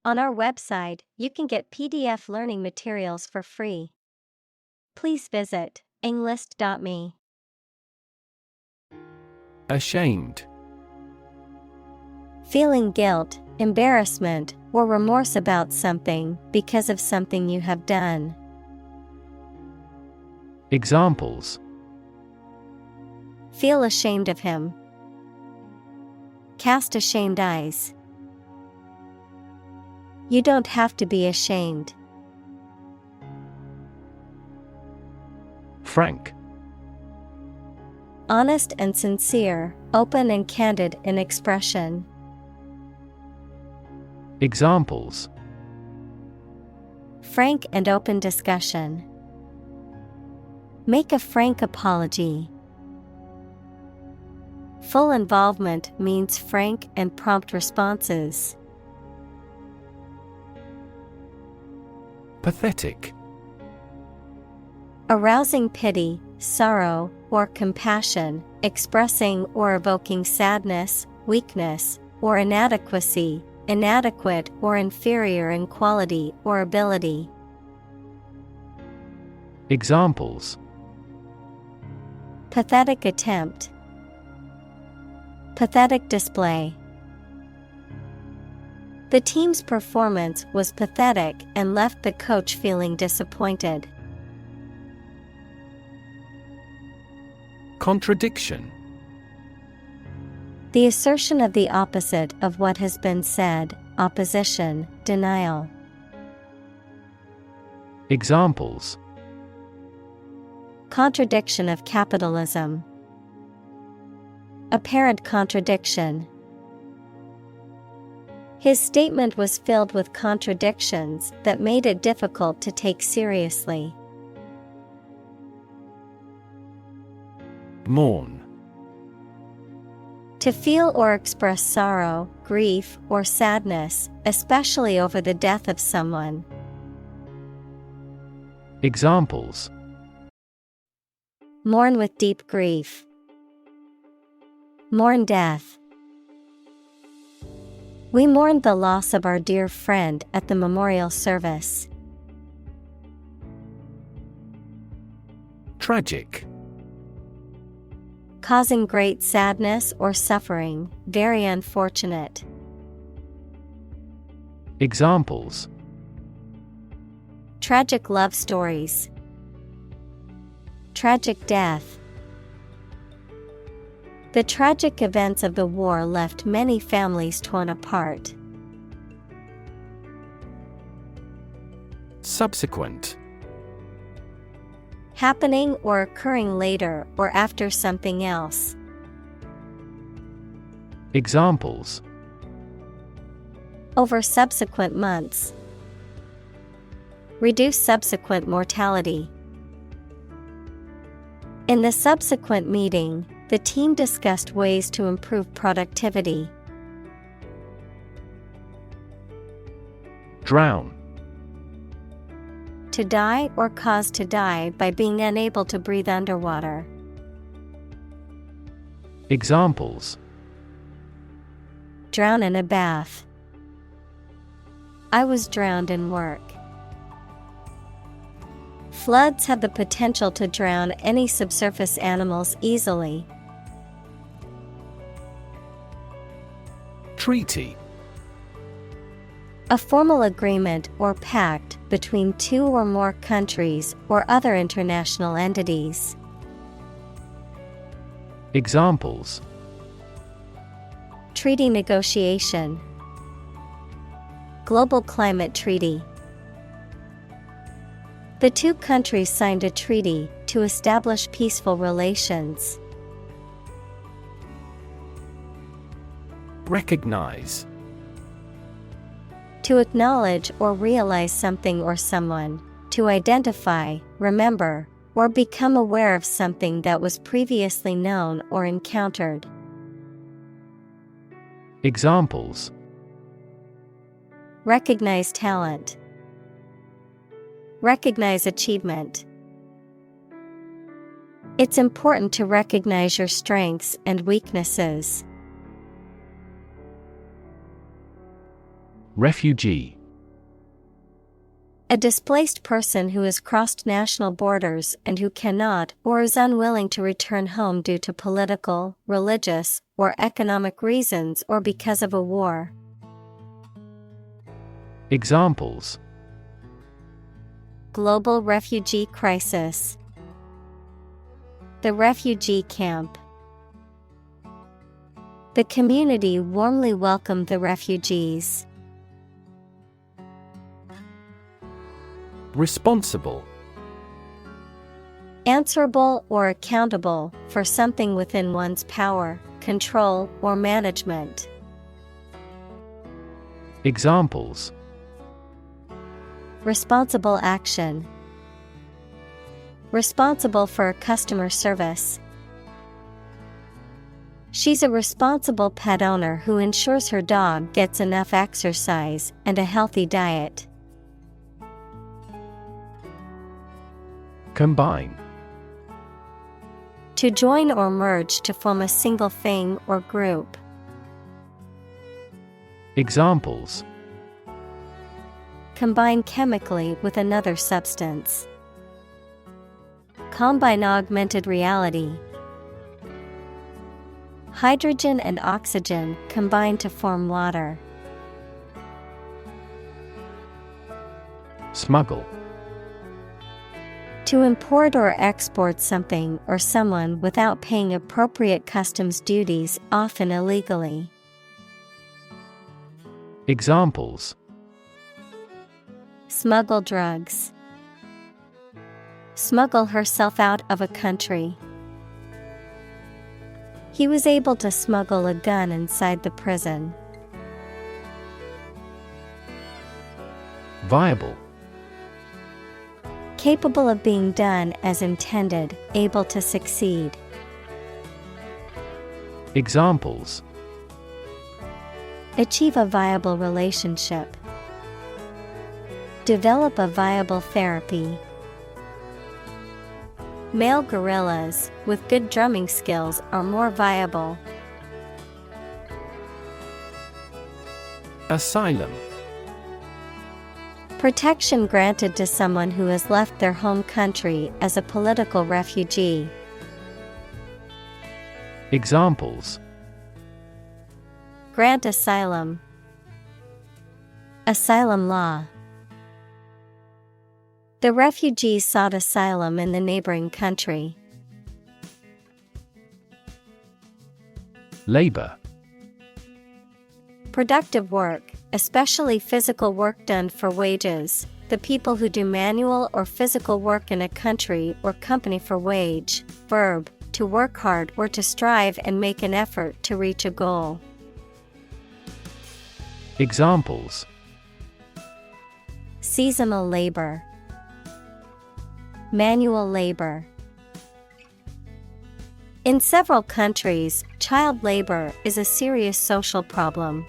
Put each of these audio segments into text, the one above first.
On our website, you can get PDF learning materials for free. Please visit englist.me. Ashamed. Feeling guilt, embarrassment, or remorse about something because of something you have done. Examples: Feel ashamed of him. Cast ashamed eyes. You don't have to be ashamed. Frank. Honest and sincere, open and candid in expression. Examples: Frank and open discussion. Make a frank apology. Full involvement means frank and prompt responses. Pathetic. Arousing pity, sorrow, or compassion, expressing or evoking sadness, weakness, or inadequacy, inadequate or inferior in quality or ability. Examples: Pathetic attempt. Pathetic display. The team's performance was pathetic and left the coach feeling disappointed. Contradiction. The assertion of the opposite of what has been said, opposition, denial. Examples: Contradiction of capitalism. Apparent contradiction. His statement was filled with contradictions that made it difficult to take seriously. Mourn. To feel or express sorrow, grief, or sadness, especially over the death of someone. Examples: Mourn with deep grief. Mourn death. We mourned the loss of our dear friend at the memorial service. Tragic. Causing great sadness or suffering, very unfortunate. Examples: Tragic love stories. Tragic death. The tragic events of the war left many families torn apart. Subsequent. Happening or occurring later or after something else. Examples: Over subsequent months. Reduce subsequent mortality. In the subsequent meeting, the team discussed ways to improve productivity. Drown. To die or cause to die by being unable to breathe underwater. Examples: Drown in a bath. I was drowned in work. Floods have the potential to drown any subsurface animals easily. Treaty. A formal agreement or pact between two or more countries or other international entities. Examples: Treaty negotiation. Global Climate Treaty. The two countries signed a treaty to establish peaceful relations. Recognize. To acknowledge or realize something or someone, to identify, remember, or become aware of something that was previously known or encountered. Examples: Recognize talent. Recognize achievement. It's important to recognize your strengths and weaknesses. Refugee. A displaced person who has crossed national borders and who cannot or is unwilling to return home due to political, religious, or economic reasons or because of a war. Examples: Global refugee crisis. The refugee camp. The community warmly welcomed the refugees. Responsible. Answerable or accountable for something within one's power, control, or management. Examples: Responsible action. Responsible for customer service. She's a responsible pet owner who ensures her dog gets enough exercise and a healthy diet. Combine. To join or merge to form a single thing or group. Examples: Combine chemically with another substance. Combine augmented reality. Hydrogen and oxygen combine to form water. Smuggle. To import or export something or someone without paying appropriate customs duties, often illegally. Examples: Smuggle drugs. Smuggle herself out of a country. He was able to smuggle a gun inside the prison. Viable. Capable of being done as intended, able to succeed. Examples: Achieve a viable relationship. Develop a viable therapy. Male gorillas with good drumming skills are more viable. Asylum. Protection granted to someone who has left their home country as a political refugee. Examples: Grant asylum. Asylum law. The refugees sought asylum in the neighboring country. Labor. Productive work, especially physical work done for wages, the people who do manual or physical work in a country or company for wage. Verb, to work hard or to strive and make an effort to reach a goal. Examples: Seasonal labor. Manual labor. In several countries, child labor is a serious social problem.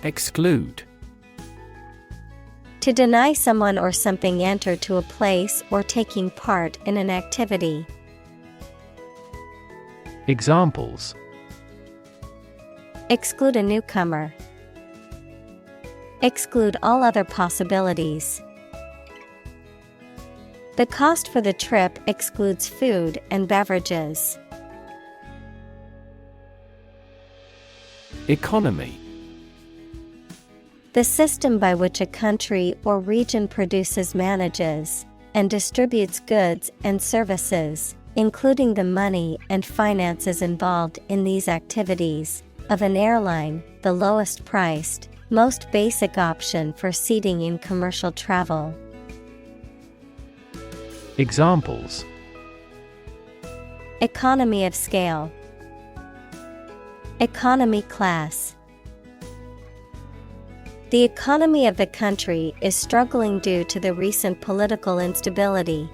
Exclude. To deny someone or something enter to a place or taking part in an activity. Examples: Exclude a newcomer. Exclude all other possibilities. The cost for the trip excludes food and beverages. Economy. The system by which a country or region produces, manages, and distributes goods and services, including the money and finances involved in these activities, of an airline, the lowest priced, most basic option for seating in commercial travel. Economy class. The economy of the country is struggling due to the recent political instability.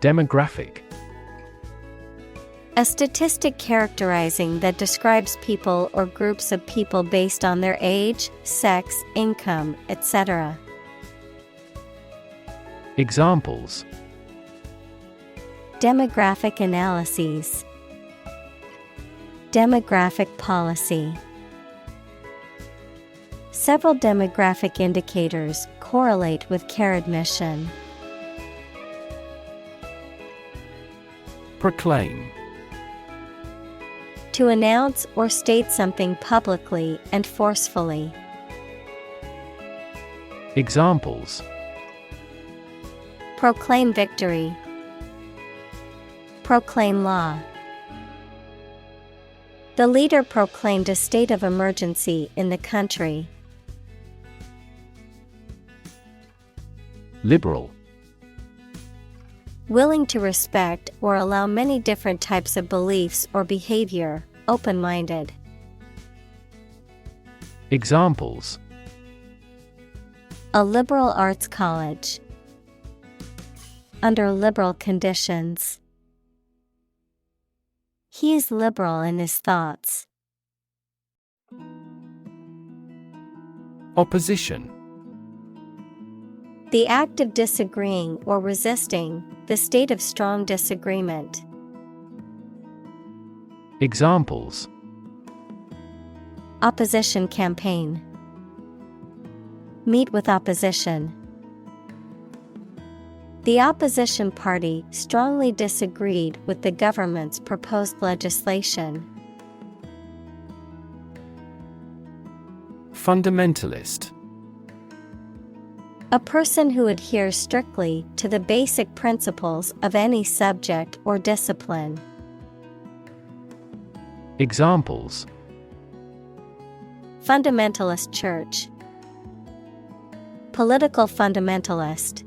Demographic. A statistic characterizing that describes people or groups of people based on their age, sex, income, etc. Examples: Demographic analyses. Demographic policy. Several demographic indicators correlate with care admission. Proclaim. To announce or state something publicly and forcefully. Examples: Proclaim victory. Proclaim law. The leader proclaimed a state of emergency in the country. Liberal. Willing to respect or allow many different types of beliefs or behavior, open-minded. Examples: A liberal arts college. Under liberal conditions. He is liberal in his thoughts. Opposition. The act of disagreeing or resisting, the state of strong disagreement. Examples: Opposition campaign. Meet with opposition. The opposition party strongly disagreed with the government's proposed legislation. Fundamentalist. A person who adheres strictly to the basic principles of any subject or discipline. Examples: Fundamentalist church. Political fundamentalist.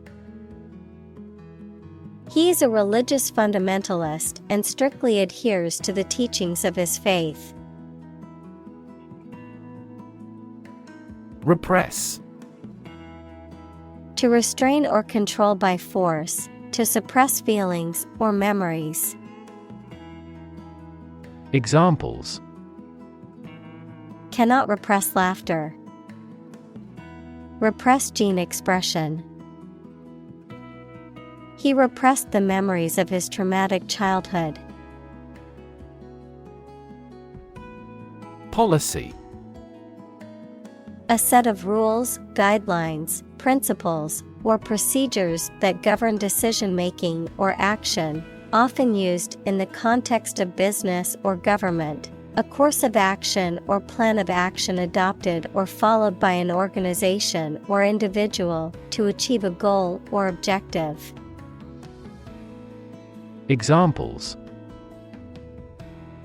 He is a religious fundamentalist and strictly adheres to the teachings of his faith. Repress. To restrain or control by force, to suppress feelings or memories. Examples: Cannot repress laughter. Repress gene expression. He repressed the memories of his traumatic childhood. Policy. A set of rules, guidelines, principles, or procedures that govern decision-making or action, often used in the context of business or government. A course of action or plan of action adopted or followed by an organization or individual to achieve a goal or objective. Examples: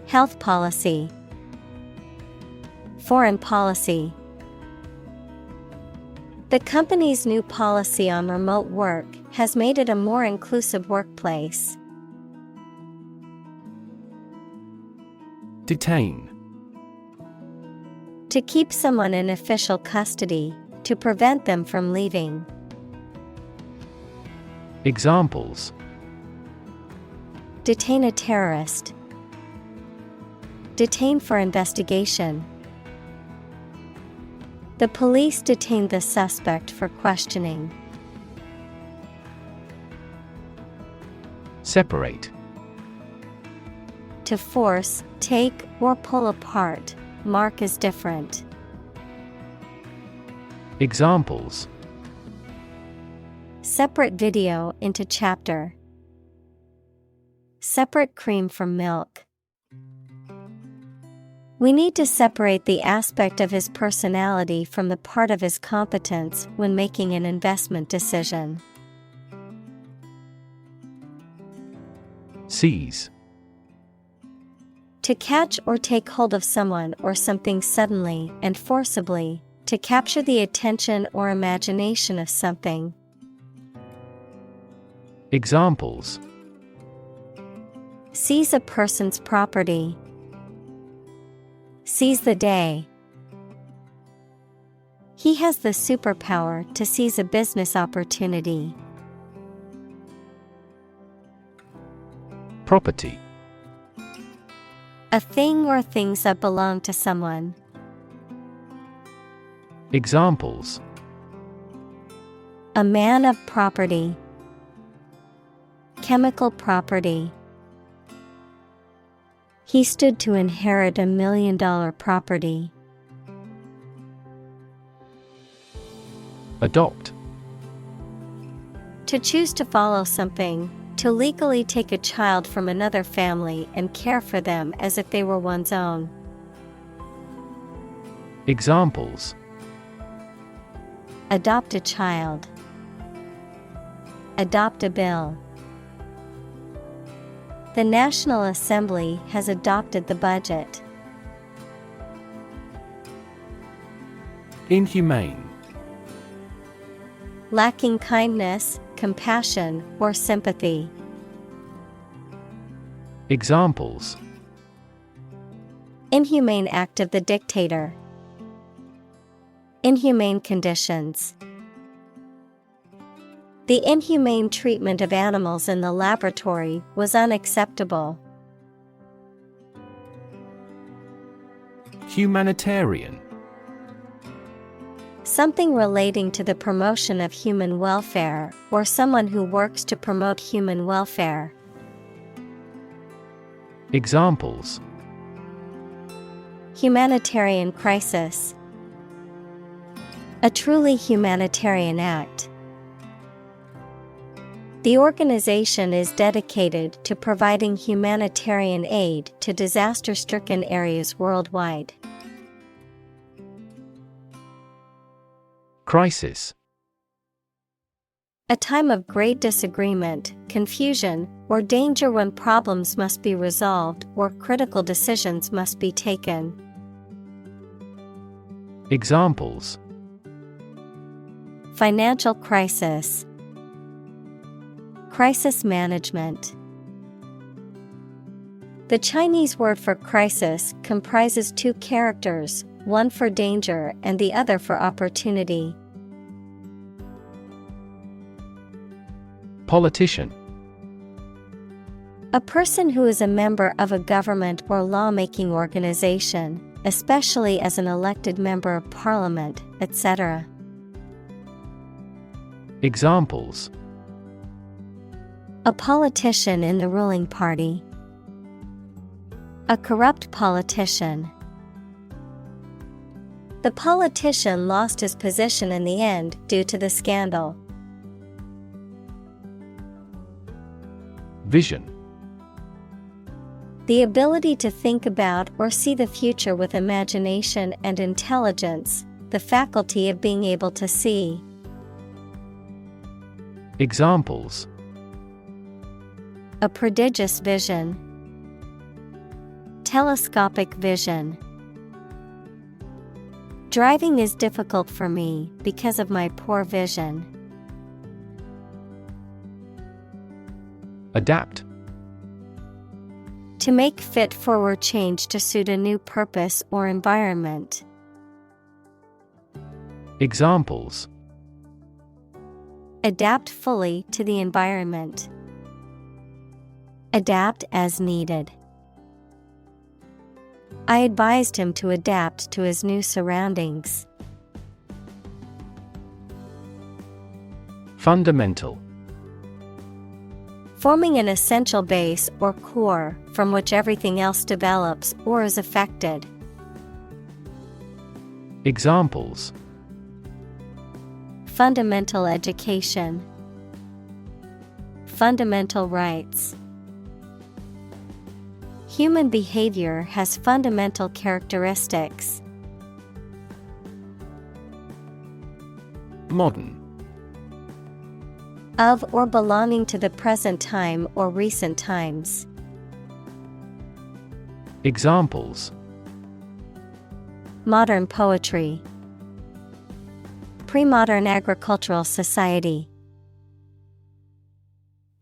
Health policy. Foreign policy. The company's new policy on remote work has made it a more inclusive workplace. Detain. To keep someone in official custody, to prevent them from leaving. Examples: Detain a terrorist. Detain for investigation. The police detained the suspect for questioning. Separate. To force, take, or pull apart, mark as different. Examples: Separate video into chapter. Separate cream from milk. We need to separate the aspect of his personality from the part of his competence when making an investment decision. Seize. To catch or take hold of someone or something suddenly and forcibly, to capture the attention or imagination of something. Examples: Seize a person's property. Seize the day. He has the superpower to seize a business opportunity. Property. A thing or things that belong to someone. Examples: A man of property. Chemical property. He stood to inherit $1 million property. Adopt. To choose to follow something, to legally take a child from another family and care for them as if they were one's own. Examples: Adopt a child. Adopt a bill. The National Assembly has adopted the budget. Inhumane. Lacking kindness, compassion, or sympathy. Examples: Inhumane act of the dictator. Inhumane conditions. The inhumane treatment of animals in the laboratory was unacceptable. Humanitarian. Something relating to the promotion of human welfare, or someone who works to promote human welfare. Examples: Humanitarian crisis. A truly humanitarian act. The organization is dedicated to providing humanitarian aid to disaster-stricken areas worldwide. Crisis. A time of great disagreement, confusion, or danger when problems must be resolved or critical decisions must be taken. Examples: Financial crisis. Crisis management. The Chinese word for crisis comprises two characters, one for danger and the other for opportunity. Politician. A person who is a member of a government or lawmaking organization, especially as an elected member of parliament, etc. Examples: A politician in the ruling party. A corrupt politician. The politician lost his position in the end due to the scandal. Vision. The ability to think about or see the future with imagination and intelligence, the faculty of being able to see. Examples: A prodigious vision. Telescopic vision. Driving is difficult for me because of my poor vision. Adapt. To make fit forward change to suit a new purpose or environment. Examples: Adapt fully to the environment. Adapt as needed. I advised him to adapt to his new surroundings. Fundamental. Forming an essential base or core from which everything else develops or is affected. Examples: Fundamental education. Fundamental rights. Human behavior has fundamental characteristics. Modern. Of or belonging to the present time or recent times. Examples: Modern poetry. Pre-modern agricultural society.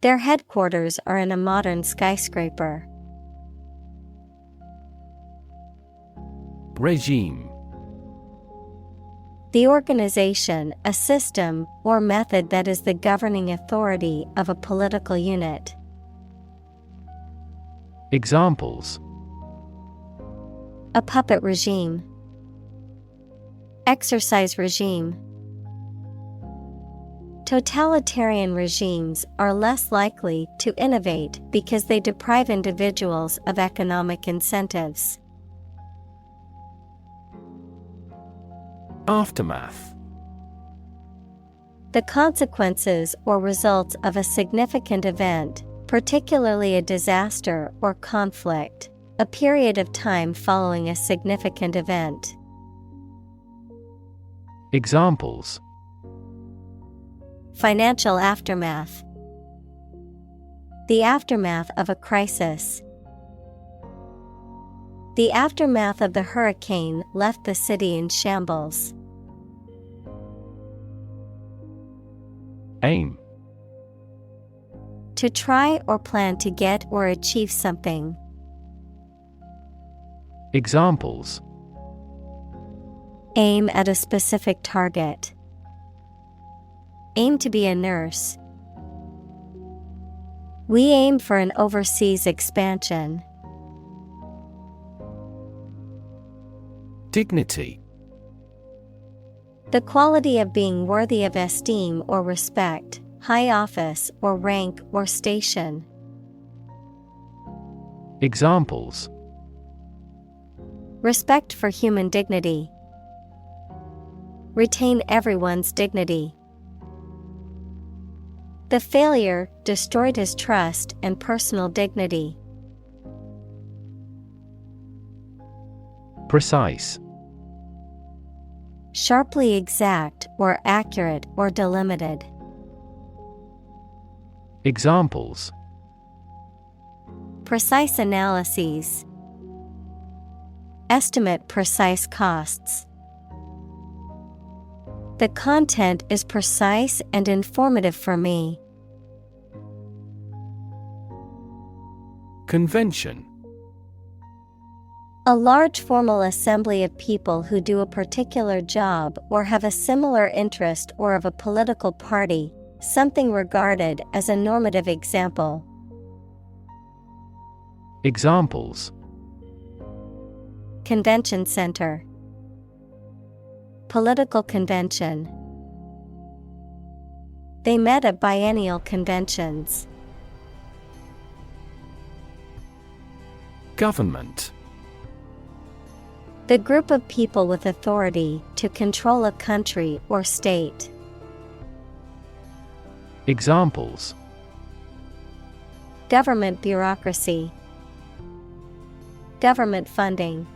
Their headquarters are in a modern skyscraper. Regime. The organization, a system, or method that is the governing authority of a political unit. Examples: A puppet regime. Exercise regime. Totalitarian regimes are less likely to innovate because they deprive individuals of economic incentives. Aftermath. The consequences or results of a significant event, particularly a disaster or conflict, a period of time following a significant event. Examples: Financial aftermath. The aftermath of a crisis. The aftermath of the hurricane left the city in shambles. Aim. To try or plan to get or achieve something. Examples: Aim at a specific target. Aim to be a nurse. We aim for an overseas expansion. Dignity. The quality of being worthy of esteem or respect, high office or rank or station. Examples: Respect for human dignity. Retain everyone's dignity. The failure destroyed his trust and personal dignity. Precise. Sharply exact or accurate or delimited. Examples: Precise analyses. Estimate precise costs. The content is precise and informative for me. Convention. A large formal assembly of people who do a particular job or have a similar interest or of a political party, something regarded as a normative example. Examples: Convention center. Political convention. They met at biennial conventions. Government. The group of people with authority to control a country or state. Examples: Government bureaucracy. Government funding.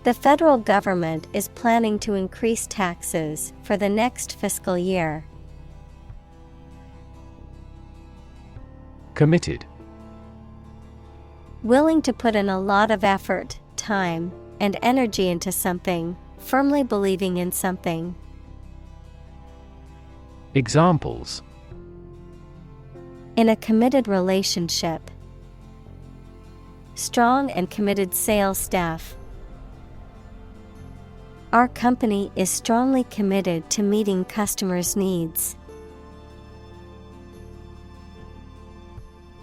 The federal government is planning to increase taxes for the next fiscal year. Committed. Willing to put in a lot of effort, time, and energy into something, firmly believing in something. Examples: In a committed relationship. Strong and committed sales staff. Our company is strongly committed to meeting customers' needs.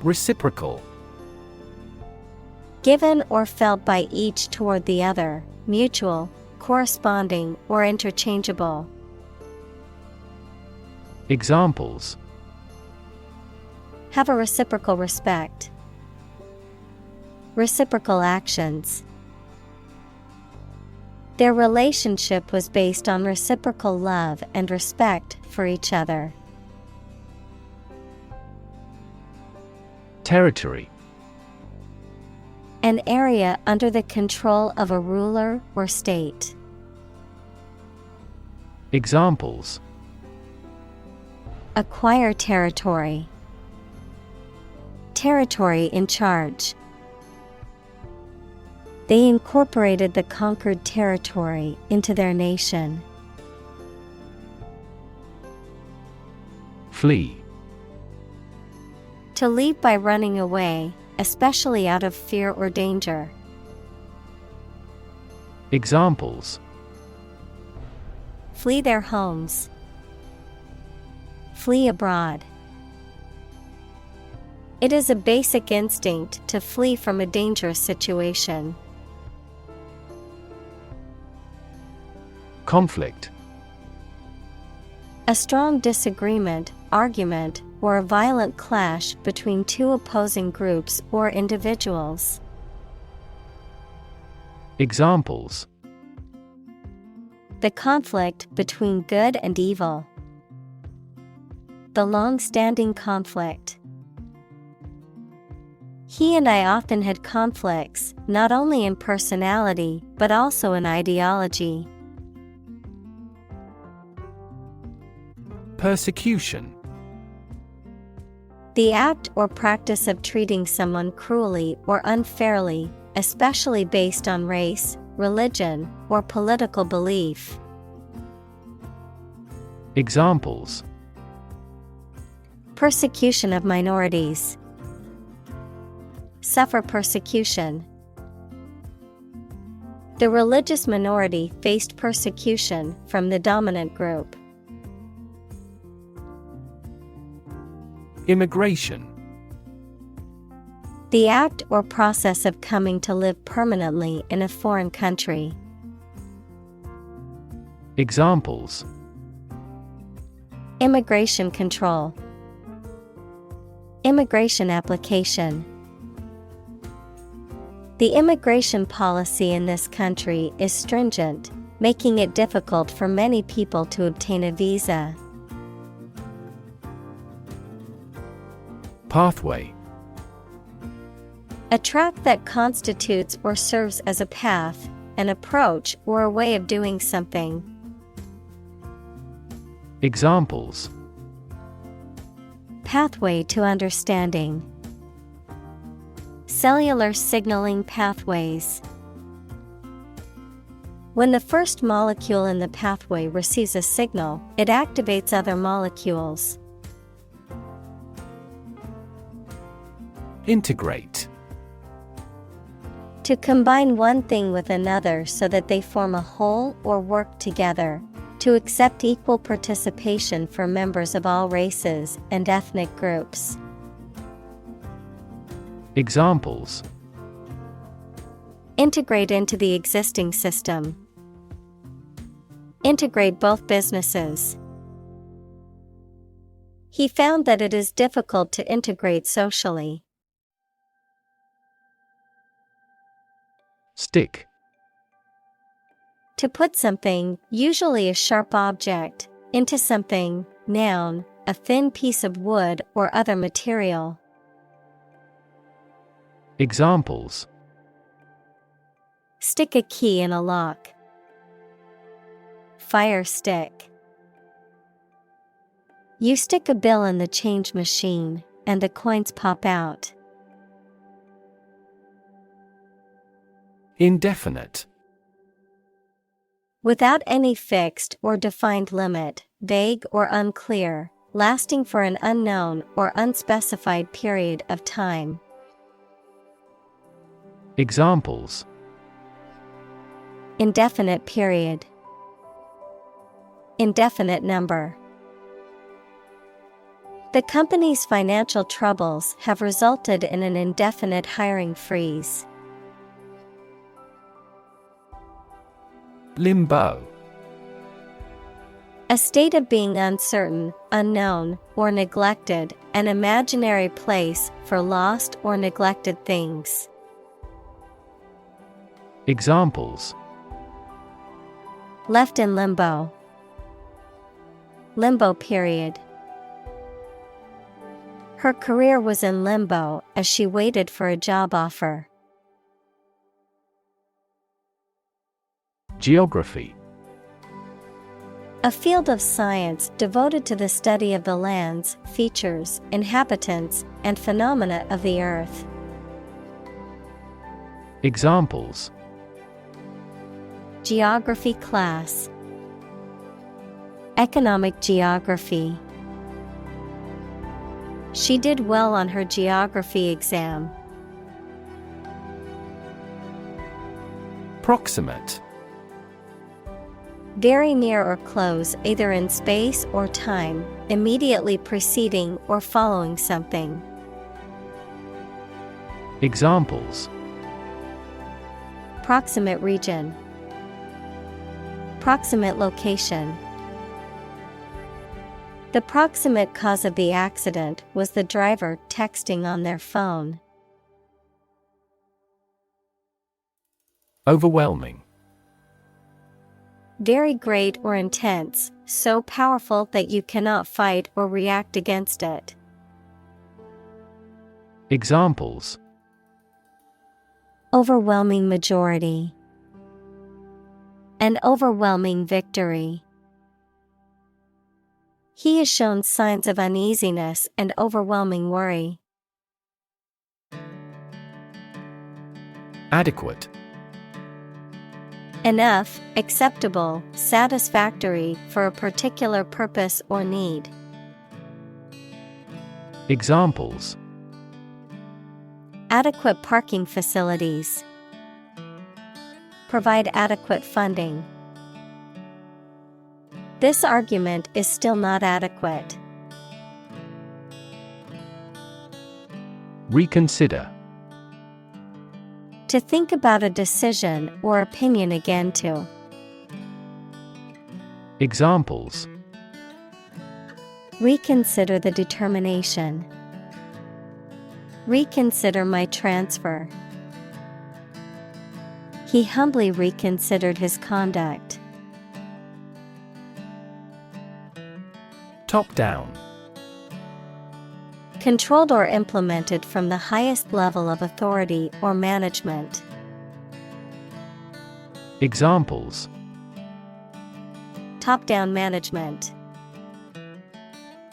Reciprocal. Given or felt by each toward the other, mutual, corresponding, or interchangeable. Examples: Have a reciprocal respect. Reciprocal actions. Their relationship was based on reciprocal love and respect for each other. Territory. An area under the control of a ruler or state. Examples: Acquire territory. Territory in charge. They incorporated the conquered territory into their nation. Flee. To leave by running away, especially out of fear or danger. Examples: Flee their homes. Flee abroad. It is a basic instinct to flee from a dangerous situation. Conflict. A strong disagreement, argument, or a violent clash between two opposing groups or individuals. Examples: The conflict between good and evil. The long-standing conflict. He and I often had conflicts, not only in personality, but also in ideology. Persecution. The act or practice of treating someone cruelly or unfairly, especially based on race, religion, or political belief. Examples: Persecution of minorities. Suffer persecution. The religious minority faced persecution from the dominant group. Immigration. The act or process of coming to live permanently in a foreign country. Examples: Immigration control. Immigration application. The immigration policy in this country is stringent, making it difficult for many people to obtain a visa. Pathway. A track that constitutes or serves as a path, an approach, or a way of doing something. Examples: Pathway to understanding. Cellular signaling pathways. When the first molecule in the pathway receives a signal, it activates other molecules. Integrate. To combine one thing with another so that they form a whole or work together. To accept equal participation for members of all races and ethnic groups. Examples: Integrate into the existing system. Integrate both businesses. He found that it is difficult to integrate socially. Stick. To put something, usually a sharp object, into something, noun, a thin piece of wood or other material. Examples: Stick a key in a lock. Fire stick. You stick a bill in the change machine, and the coins pop out. Indefinite. Without any fixed or defined limit, vague or unclear, lasting for an unknown or unspecified period of time. Examples: Indefinite period. Indefinite number. The company's financial troubles have resulted in an indefinite hiring freeze. Limbo. A state of being uncertain, unknown, or neglected, an imaginary place for lost or neglected things. Examples: Left in limbo. Limbo period. Her career was in limbo as she waited for a job offer. Geography. A field of science devoted to the study of the lands, features, inhabitants, and phenomena of the earth. Examples: Geography class. Economic geography. She did well on her geography exam. Proximate. Very near or close either in space or time, immediately preceding or following something. Examples: Proximate region. Proximate location. The proximate cause of the accident was the driver texting on their phone. Overwhelming. Very great or intense, so powerful that you cannot fight or react against it. Examples: Overwhelming majority. An overwhelming victory. He has shown signs of uneasiness and overwhelming worry. Adequate. Enough, acceptable, satisfactory for a particular purpose or need. Examples: Adequate parking facilities. Provide adequate funding. This argument is still not adequate. Reconsider. To think about a decision or opinion again to. Examples: Reconsider the determination. Reconsider my transfer. He humbly reconsidered his conduct. Top-down. Controlled or implemented from the highest level of authority or management. Examples: Top-down management.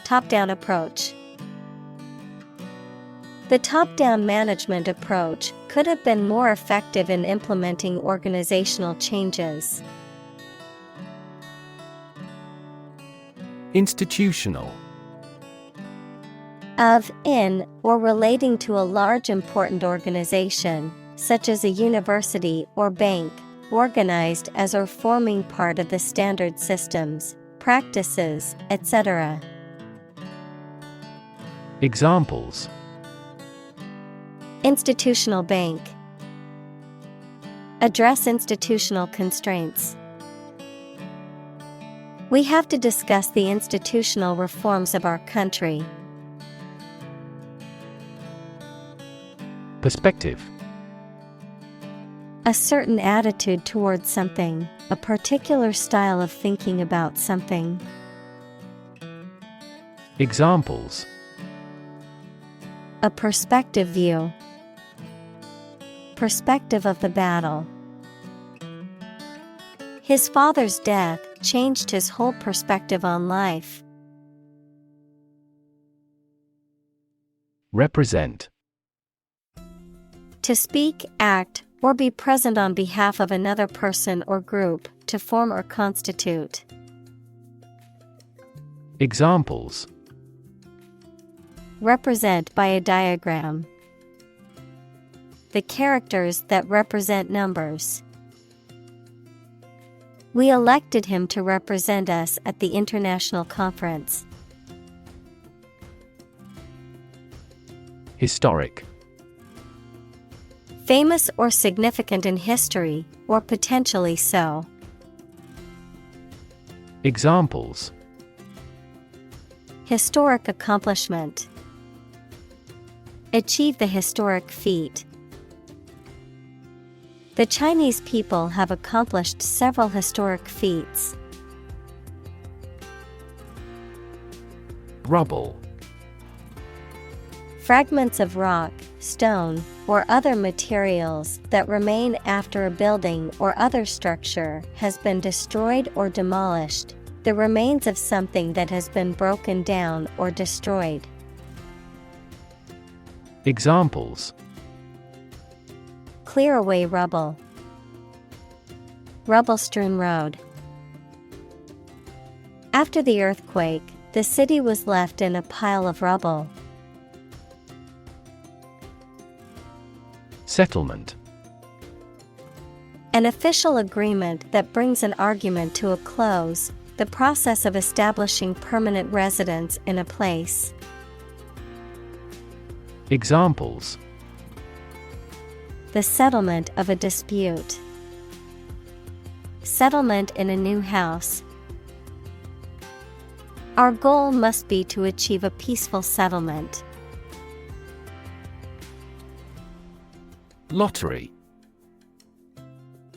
Top-down approach. The top-down management approach could have been more effective in implementing organizational changes. Institutional. Of, in, or relating to a large important organization, such as a university or bank, organized as or forming part of the standard systems, practices, etc. Examples: Institutional bank. Address institutional constraints. We have to discuss the institutional reforms of our country. Perspective. A certain attitude towards something, a particular style of thinking about something. Examples: A perspective view. Perspective of the battle. His father's death changed his whole perspective on life. Represent. To speak, act, or be present on behalf of another person or group, to form or constitute. Examples: Represent by a diagram. The characters that represent numbers. We elected him to represent us at the international conference. Historic. Famous or significant in history, or potentially so. Examples: Historic accomplishment. Achieve the historic feat. The Chinese people have accomplished several historic feats. Rubble. Fragments of rock, stone, or other materials that remain after a building or other structure has been destroyed or demolished, the remains of something that has been broken down or destroyed. Examples: Clear away rubble. Rubble-strewn road. After the earthquake, the city was left in a pile of rubble. Settlement. An official agreement that brings an argument to a close, the process of establishing permanent residence in a place. Examples: The settlement of a dispute. Settlement in a new house. Our goal must be to achieve a peaceful settlement. Lottery.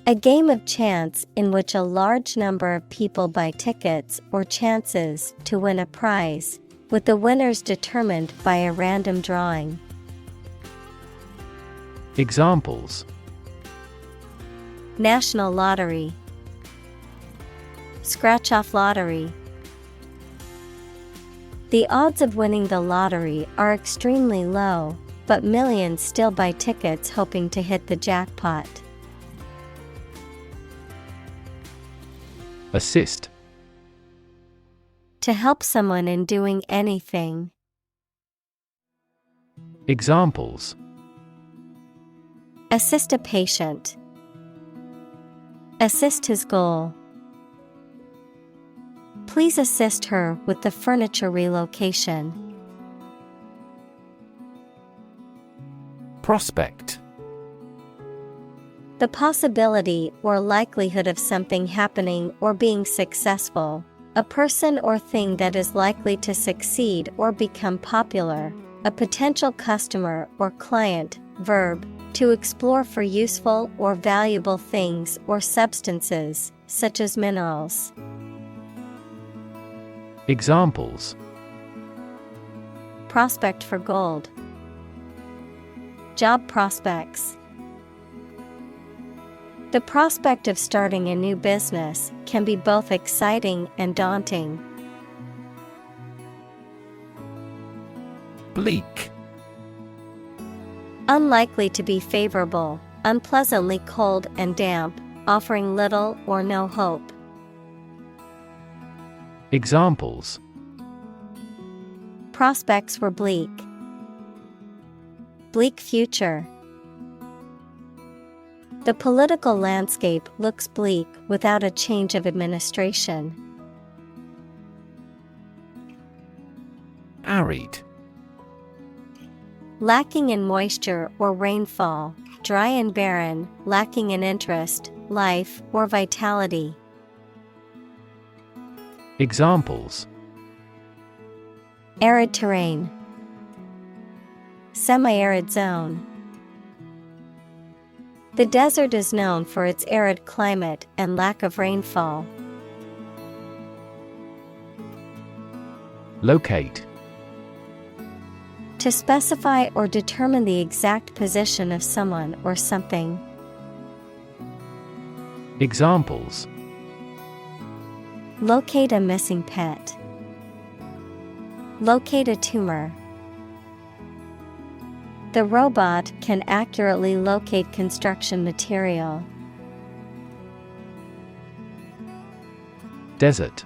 A game of chance in which a large number of people buy tickets or chances to win a prize, with the winners determined by a random drawing. Examples: National lottery, scratch-off lottery. The odds of winning the lottery are extremely low, but millions still buy tickets hoping to hit the jackpot. Assist. To help someone in doing anything. Examples: Assist a patient. Assist his goal. Please assist her with the furniture relocation. Prospect. The possibility or likelihood of something happening or being successful, a person or thing that is likely to succeed or become popular, a potential customer or client. Verb, to explore for useful or valuable things or substances, such as minerals. Examples: Prospect for gold. Job prospects. The prospect of starting a new business can be both exciting and daunting. Bleak. Unlikely to be favorable, unpleasantly cold and damp, offering little or no hope. Examples: Prospects were bleak. Bleak future. The political landscape looks bleak without a change of administration. Arid. Lacking in moisture or rainfall, dry and barren, lacking in interest, life, or vitality. Examples: Arid terrain. Semi-arid zone. The desert is known for its arid climate and lack of rainfall. Locate. To specify or determine the exact position of someone or something. Examples: Locate a missing pet. Locate a tumor. The robot can accurately locate construction material. Desert.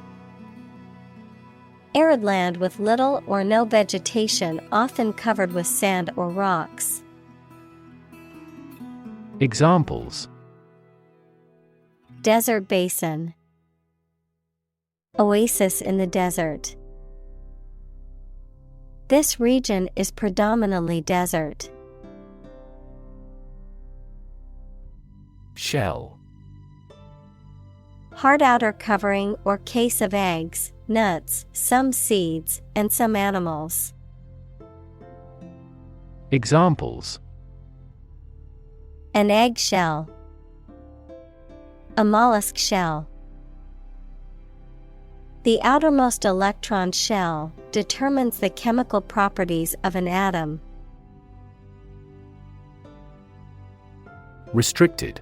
Arid land with little or no vegetation, often covered with sand or rocks. Examples: Desert basin. Oasis in the desert. This region is predominantly desert. Shell. Hard outer covering or case of eggs, nuts, some seeds, and some animals. Examples: An egg shell. A mollusk shell. The outermost electron shell determines the chemical properties of an atom. Restricted.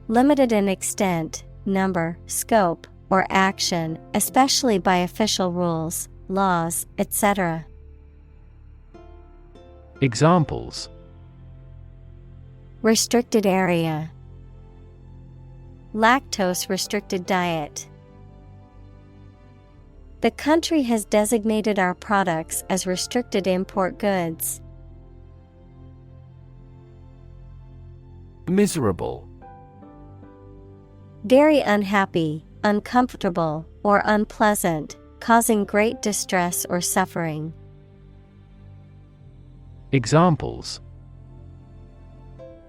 Limited in extent, number, scope, or action, especially by official rules, laws, etc. Examples: Restricted area. Lactose restricted diet. The country has designated our products as restricted import goods. Miserable. Very unhappy, uncomfortable, or unpleasant, causing great distress or suffering. Examples: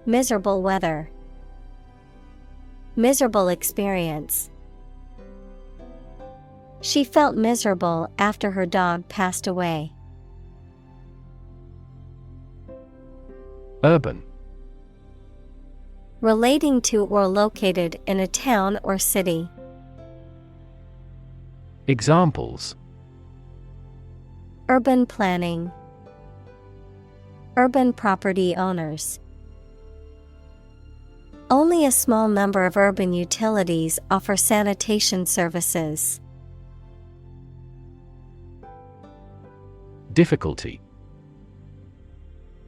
Miserable weather. Miserable experience. She felt miserable after her dog passed away. Urban. Relating to or located in a town or city. Examples: Urban planning. Urban property owners. Only a small number of urban utilities offer sanitation services. Difficulty.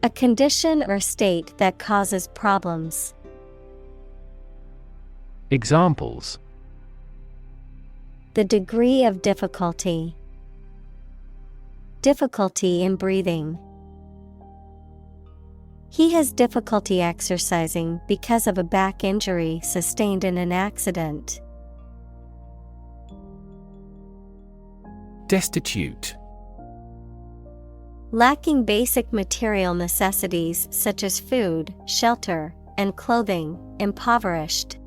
A condition or state that causes problems. Examples: The degree of difficulty. Difficulty in breathing. He has difficulty exercising because of a back injury sustained in an accident. Destitute. Lacking basic material necessities such as food, shelter, and clothing, impoverished.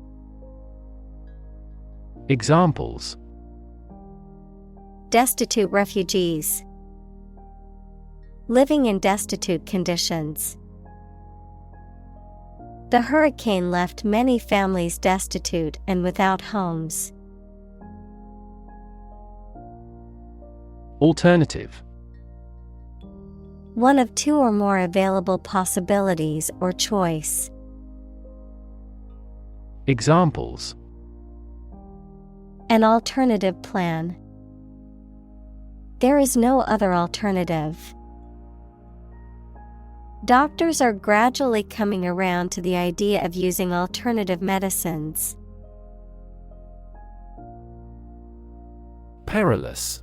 Examples: Destitute refugees. Living in destitute conditions. The hurricane left many families destitute and without homes. Alternative. One of two or more available possibilities or choice. Examples: An alternative plan. There is no other alternative. Doctors are gradually coming around to the idea of using alternative medicines. Perilous.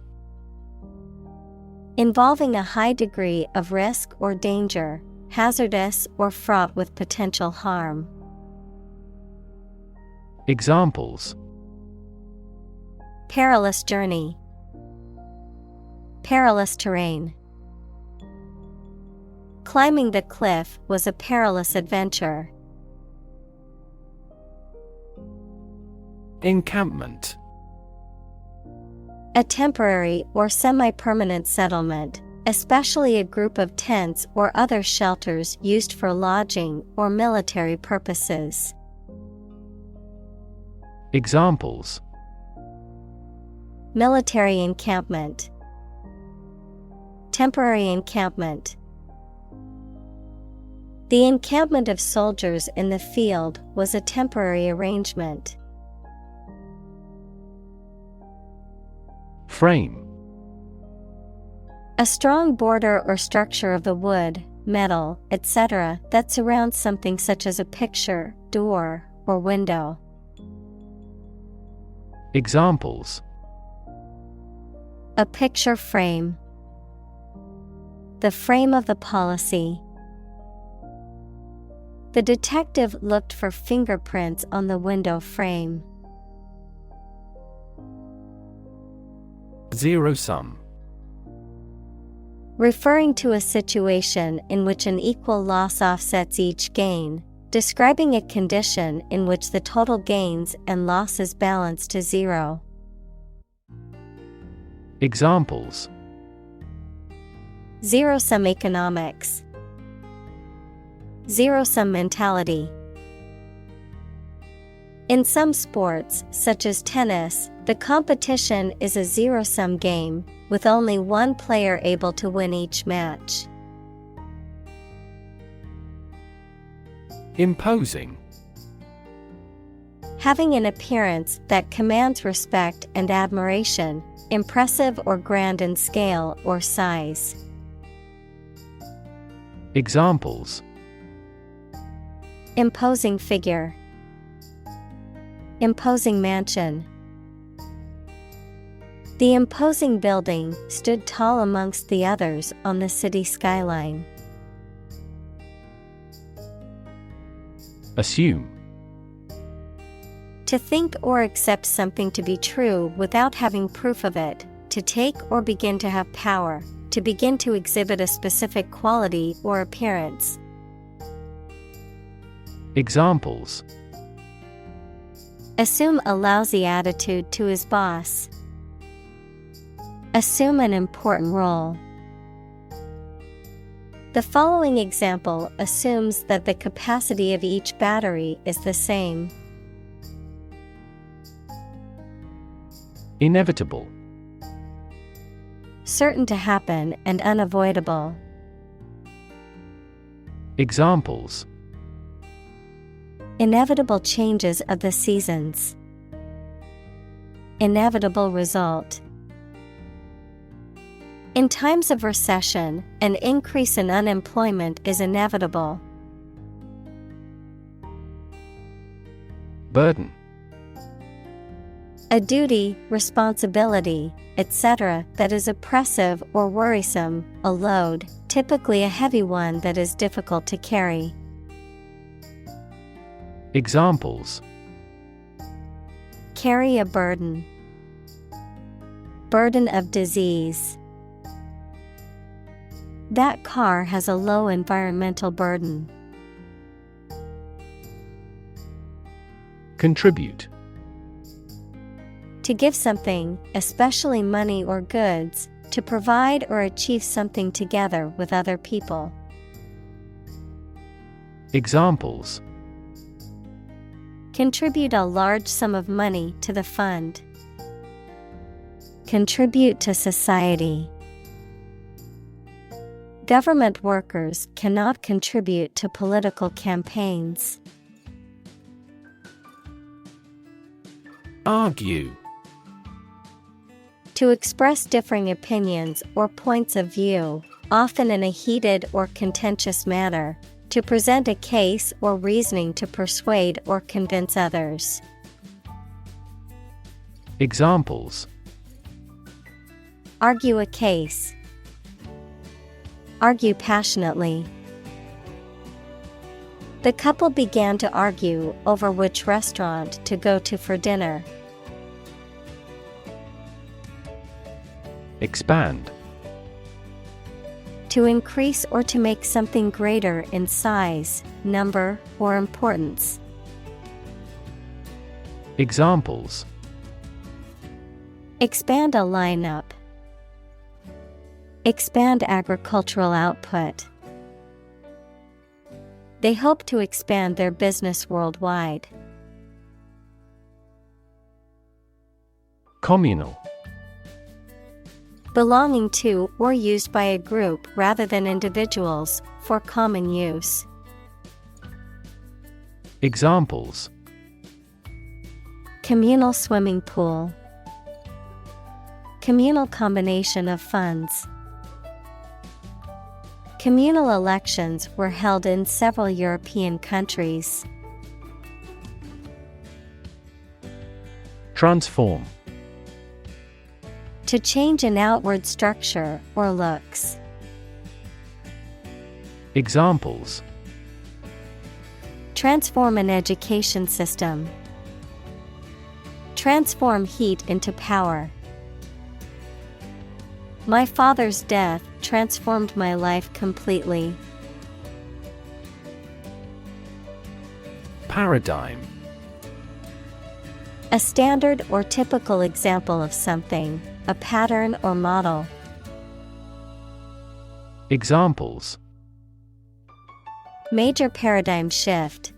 Involving a high degree of risk or danger, hazardous or fraught with potential harm. Examples: Perilous journey. Perilous terrain. Climbing the cliff was a perilous adventure. Encampment. A temporary or semi-permanent settlement, especially a group of tents or other shelters used for lodging or military purposes. Examples: Military encampment. Temporary encampment. The encampment of soldiers in the field was a temporary arrangement. Frame. A strong border or structure of the wood, metal, etc. that surrounds something such as a picture, door, or window. Examples: A picture frame. The frame of the policy. The detective looked for fingerprints on the window frame. Zero-sum. Referring to a situation in which an equal loss offsets each gain, describing a condition in which the total gains and losses balance to zero. Examples: Zero-sum economics. Zero-sum mentality. In some sports, such as tennis, the competition is a zero-sum game, with only one player able to win each match. Imposing. Having an appearance that commands respect and admiration, impressive or grand in scale or size. Examples: Imposing figure. Imposing mansion. The imposing building stood tall amongst the others on the city skyline. Assume. To think or accept something to be true without having proof of it, to take or begin to have power, to begin to exhibit a specific quality or appearance. Examples: Assume a lousy attitude to his boss. Assume an important role. The following example assumes that the capacity of each battery is the same. Inevitable. Certain to happen and unavoidable. Examples: Inevitable changes of the seasons. Inevitable result. In times of recession, an increase in unemployment is inevitable. Burden. A duty, responsibility, etc. that is oppressive or worrisome, a load, typically a heavy one that is difficult to carry. Examples: Carry a burden. Burden of disease. That car has a low environmental burden. Contribute. To give something, especially money or goods, to provide or achieve something together with other people. Examples: Contribute a large sum of money to the fund. Contribute to society. Government workers cannot contribute to political campaigns. Argue. To express differing opinions or points of view, often in a heated or contentious manner, to present a case or reasoning to persuade or convince others. Examples: Argue a case. Argue passionately. The couple began to argue over which restaurant to go to for dinner. Expand. To increase or to make something greater in size, number, or importance. Examples: Expand a lineup. Expand agricultural output. They hope to expand their business worldwide. Communal. Belonging to or used by a group rather than individuals, for common use. Examples: Communal swimming pool. Communal combination of funds. Communal elections were held in several European countries. Transform. To change an outward structure or looks. Examples: Transform an education system. Transform heat into power. My father's death transformed my life completely. Paradigm. A standard or typical example of something, a pattern or model. Examples: Major paradigm shift.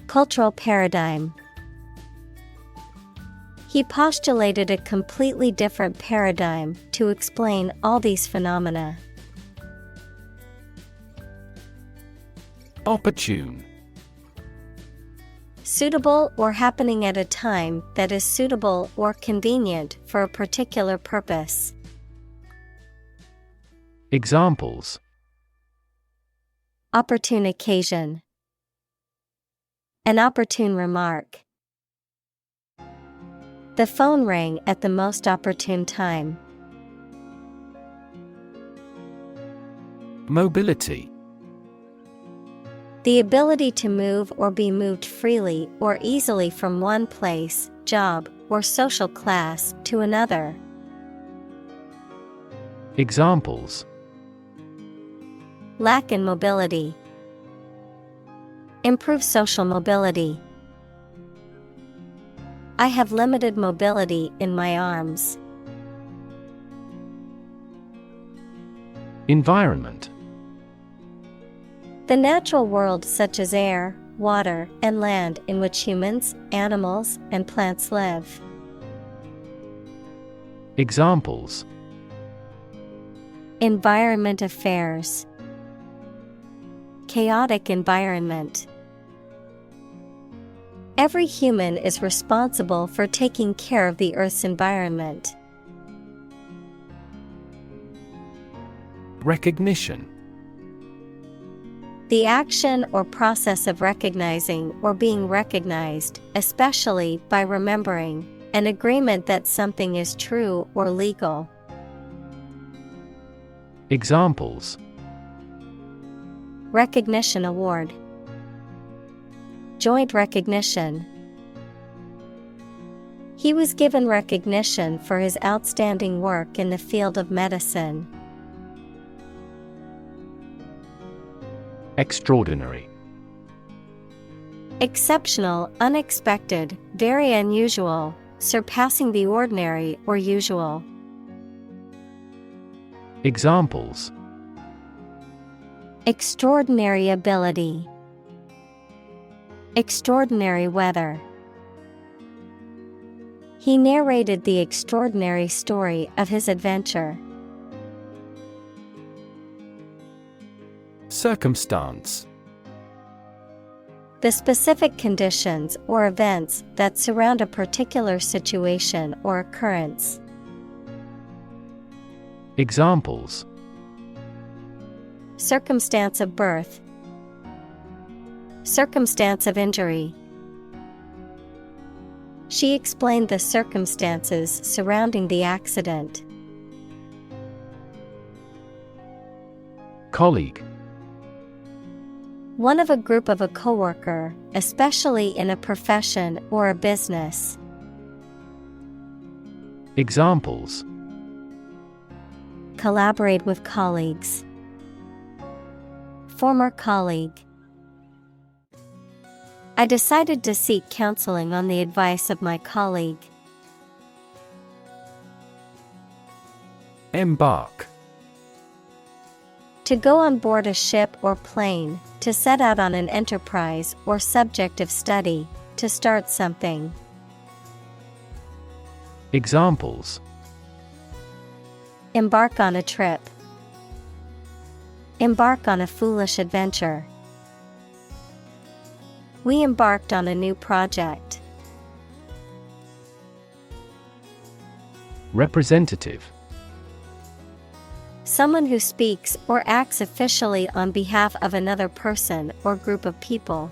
Cultural paradigm. He postulated a completely different paradigm to explain all these phenomena. Opportune. Suitable or happening at a time that is suitable or convenient for a particular purpose. Examples: Opportune occasion. An opportune remark. The phone rang at the most opportune time. Mobility. The ability to move or be moved freely or easily from one place, job, or social class to another. Examples: Lack in mobility. Improve social mobility. I have limited mobility in my arms. Environment. The natural world such as air, water, and land in which humans, animals, and plants live. Examples: Environment affairs. Chaotic environment. Every human is responsible for taking care of the Earth's environment. Recognition. The action or process of recognizing or being recognized, especially by remembering, an agreement that something is true or legal. Examples: Recognition award. Joint recognition. He was given recognition for his outstanding work in the field of medicine. Extraordinary. Exceptional, unexpected, very unusual, surpassing the ordinary or usual. Examples: Extraordinary ability. Extraordinary weather. He narrated the extraordinary story of his adventure. Circumstance. The specific conditions or events that surround a particular situation or occurrence. Examples: Circumstance of birth. Circumstance of injury. She explained the circumstances surrounding the accident. Colleague. One of a group of a coworker, especially in a profession or a business. Examples: Collaborate with colleagues. Former colleague. I decided to seek counseling on the advice of my colleague. Embark. To go on board a ship or plane, to set out on an enterprise or subject of study, to start something. Examples: Embark on a trip. Embark on a foolish adventure. We embarked on a new project. Representative. Someone who speaks or acts officially on behalf of another person or group of people.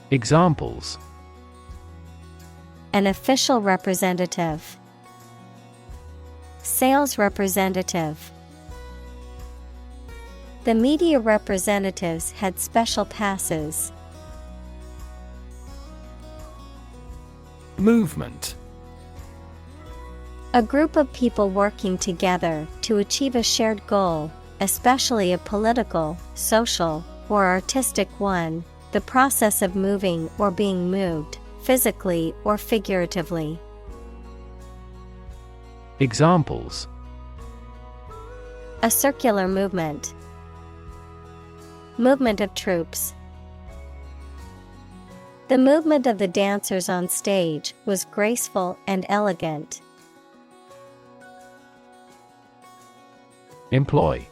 Examples: An official representative. Sales representative. The media representatives had special passes. Movement. A group of people working together to achieve a shared goal, especially a political, social, or artistic one, the process of moving or being moved, physically or figuratively. Examples: A circular movement. Movement of troops. The movement of the dancers on stage was graceful and elegant. Employ.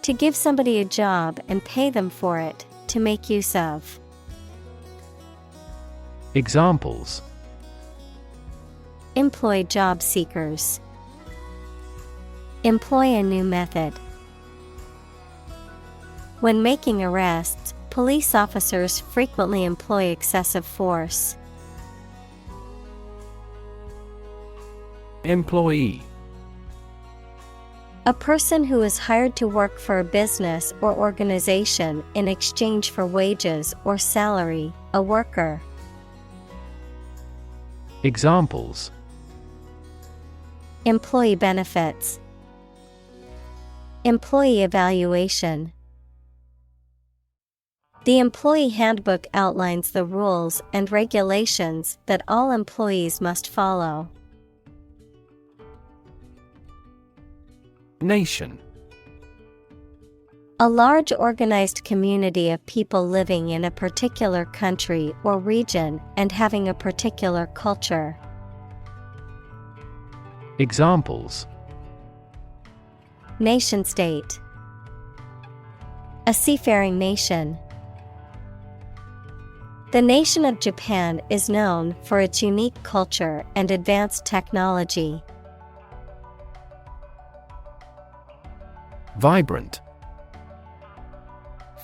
To give somebody a job and pay them for it, to make use of. Examples: Employ job seekers. Employ a new method. When making arrests, police officers frequently employ excessive force. Employee. A person who is hired to work for a business or organization in exchange for wages or salary, a worker. Examples: Employee benefits. Employee evaluation. The employee handbook outlines the rules and regulations that all employees must follow. Nation. A large organized community of people living in a particular country or region and having a particular culture. Examples: Nation-state. A seafaring nation. The nation of Japan is known for its unique culture and advanced technology. Vibrant.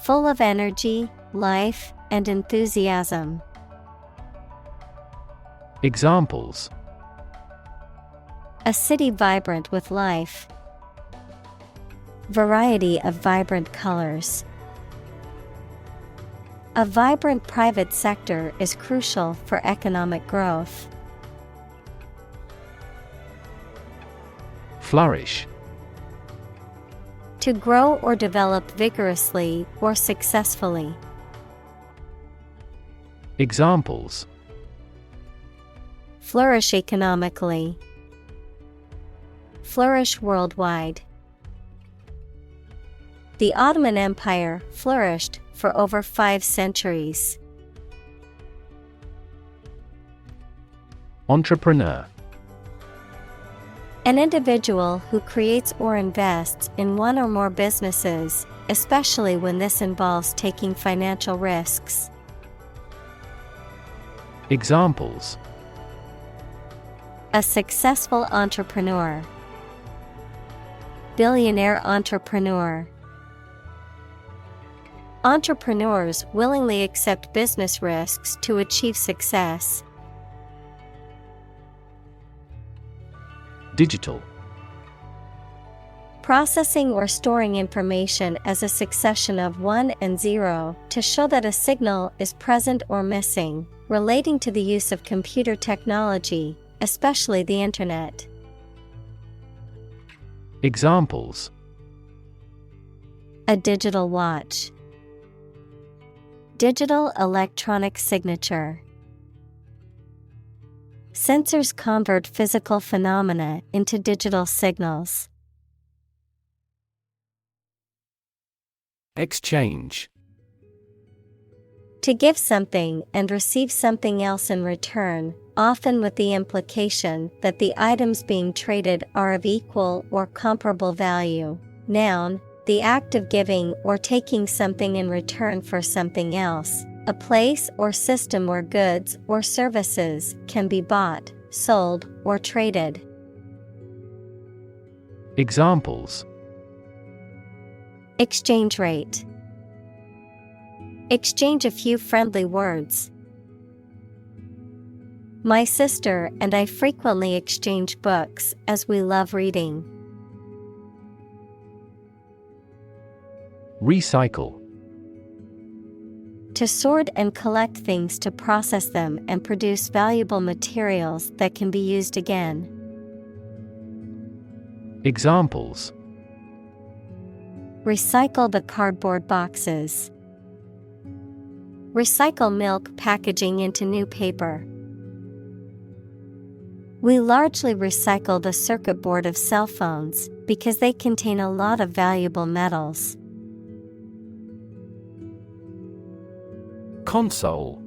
Full of energy, life, and enthusiasm. Examples: A city vibrant with life. Variety of vibrant colors. A vibrant private sector is crucial for economic growth. Flourish. To grow or develop vigorously or successfully. Examples: Flourish economically. Flourish worldwide. The Ottoman Empire flourished for over 5 centuries. Entrepreneur. An individual who creates or invests in one or more businesses, especially when this involves taking financial risks. Examples: A successful entrepreneur. Billionaire entrepreneur. Entrepreneurs willingly accept business risks to achieve success. Digital. Processing or storing information as a succession of 1 and 0 to show that a signal is present or missing, relating to the use of computer technology, especially the Internet. Examples: A digital watch. Digital electronic signature. Sensors convert physical phenomena into digital signals. Exchange. To give something and receive something else in return, often with the implication that the items being traded are of equal or comparable value. Noun, the act of giving or taking something in return for something else. A place or system where goods or services can be bought, sold, or traded. Examples: Exchange rate. Exchange a few friendly words. My sister and I frequently exchange books as we love reading. Recycle. To sort and collect things to process them and produce valuable materials that can be used again. Examples: Recycle the cardboard boxes. Recycle milk packaging into new paper. We largely recycle the circuit board of cell phones because they contain a lot of valuable metals. Console.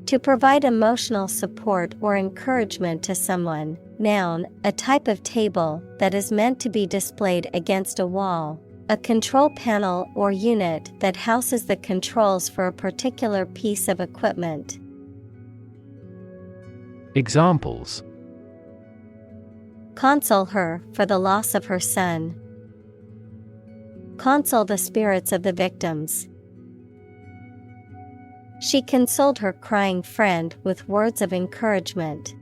To provide emotional support or encouragement to someone. Noun, a type of table that is meant to be displayed against a wall. A control panel or unit that houses the controls for a particular piece of equipment. Examples: Console her for the loss of her son. Console the spirits of the victims. She consoled her crying friend with words of encouragement.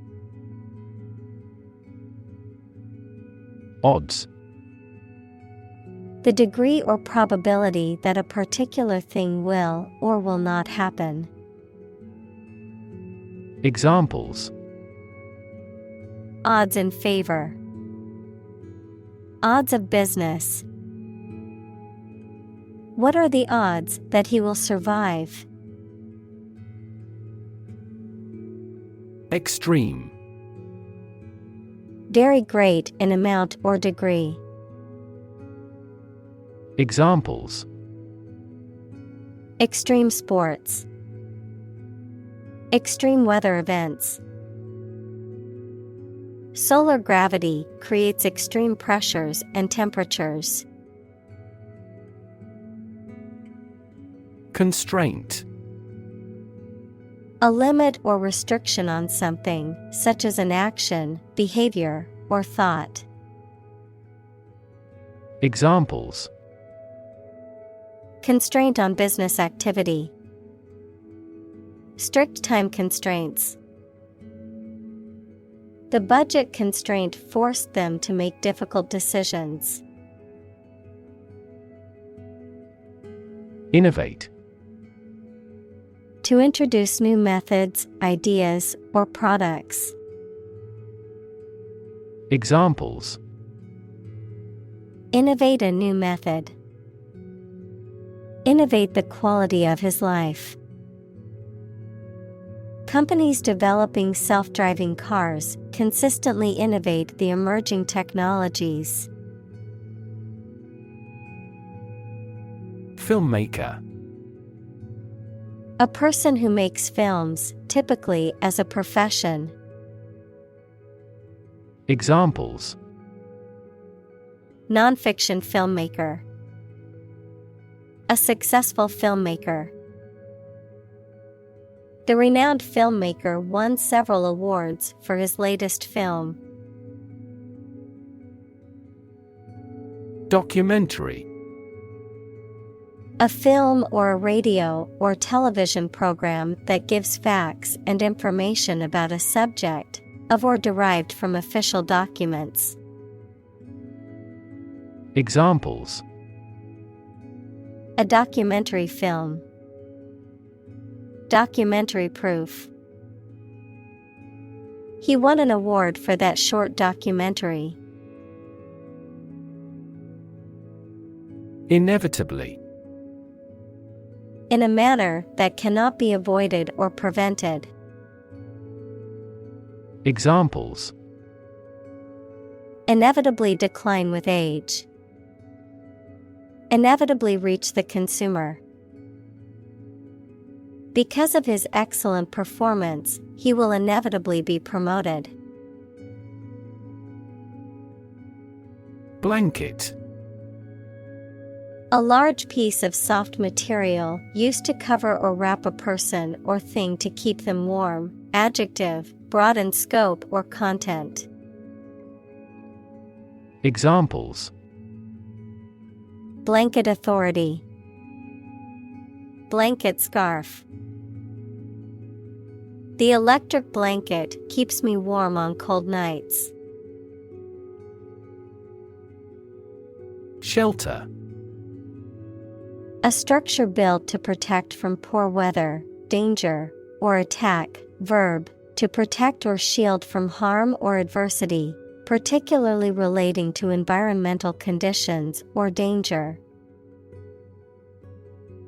Odds. The degree or probability that a particular thing will or will not happen. Examples: Odds in favor. Odds of business. What are the odds that he will survive? Extreme. Very great in amount or degree. Examples: Extreme sports. Extreme weather events. Solar gravity creates extreme pressures and temperatures. Constraint. A limit or restriction on something, such as an action, behavior, or thought. Examples: Constraint on business activity. Strict time constraints. The budget constraint forced them to make difficult decisions. Innovate. To introduce new methods, ideas, or products. Examples: Innovate a new method. Innovate the quality of his life. Companies developing self-driving cars consistently innovate the emerging technologies. Filmmaker. A person who makes films, typically as a profession. Examples: Nonfiction filmmaker. A successful filmmaker. The renowned filmmaker won several awards for his latest film. Documentary. A film or a radio or television program that gives facts and information about a subject, of or derived from official documents. Examples: A documentary film. Documentary proof. He won an award for that short documentary. Inevitably. In a manner that cannot be avoided or prevented. Examples: Inevitably decline with age. Inevitably reach the consumer. Because of his excellent performance, he will inevitably be promoted. Blanket. A large piece of soft material used to cover or wrap a person or thing to keep them warm. Adjective, broad in scope or content. Examples: Blanket authority. Blanket scarf. The electric blanket keeps me warm on cold nights. Shelter. A structure built to protect from poor weather, danger, or attack. Verb, to protect or shield from harm or adversity, particularly relating to environmental conditions or danger.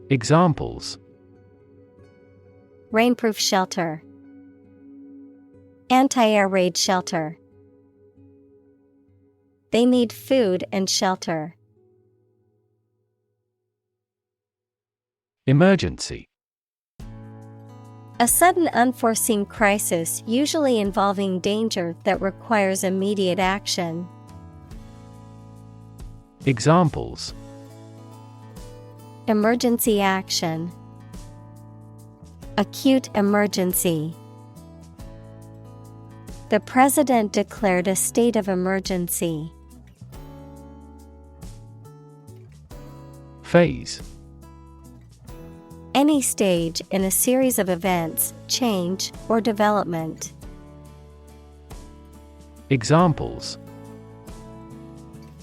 Examples: Rainproof shelter. Anti-air raid shelter. They need food and shelter. Emergency. A sudden unforeseen crisis usually involving danger that requires immediate action. Examples: Emergency action. Acute emergency. The president declared a state of emergency. Phase. Any stage in a series of events, change, or development. Examples: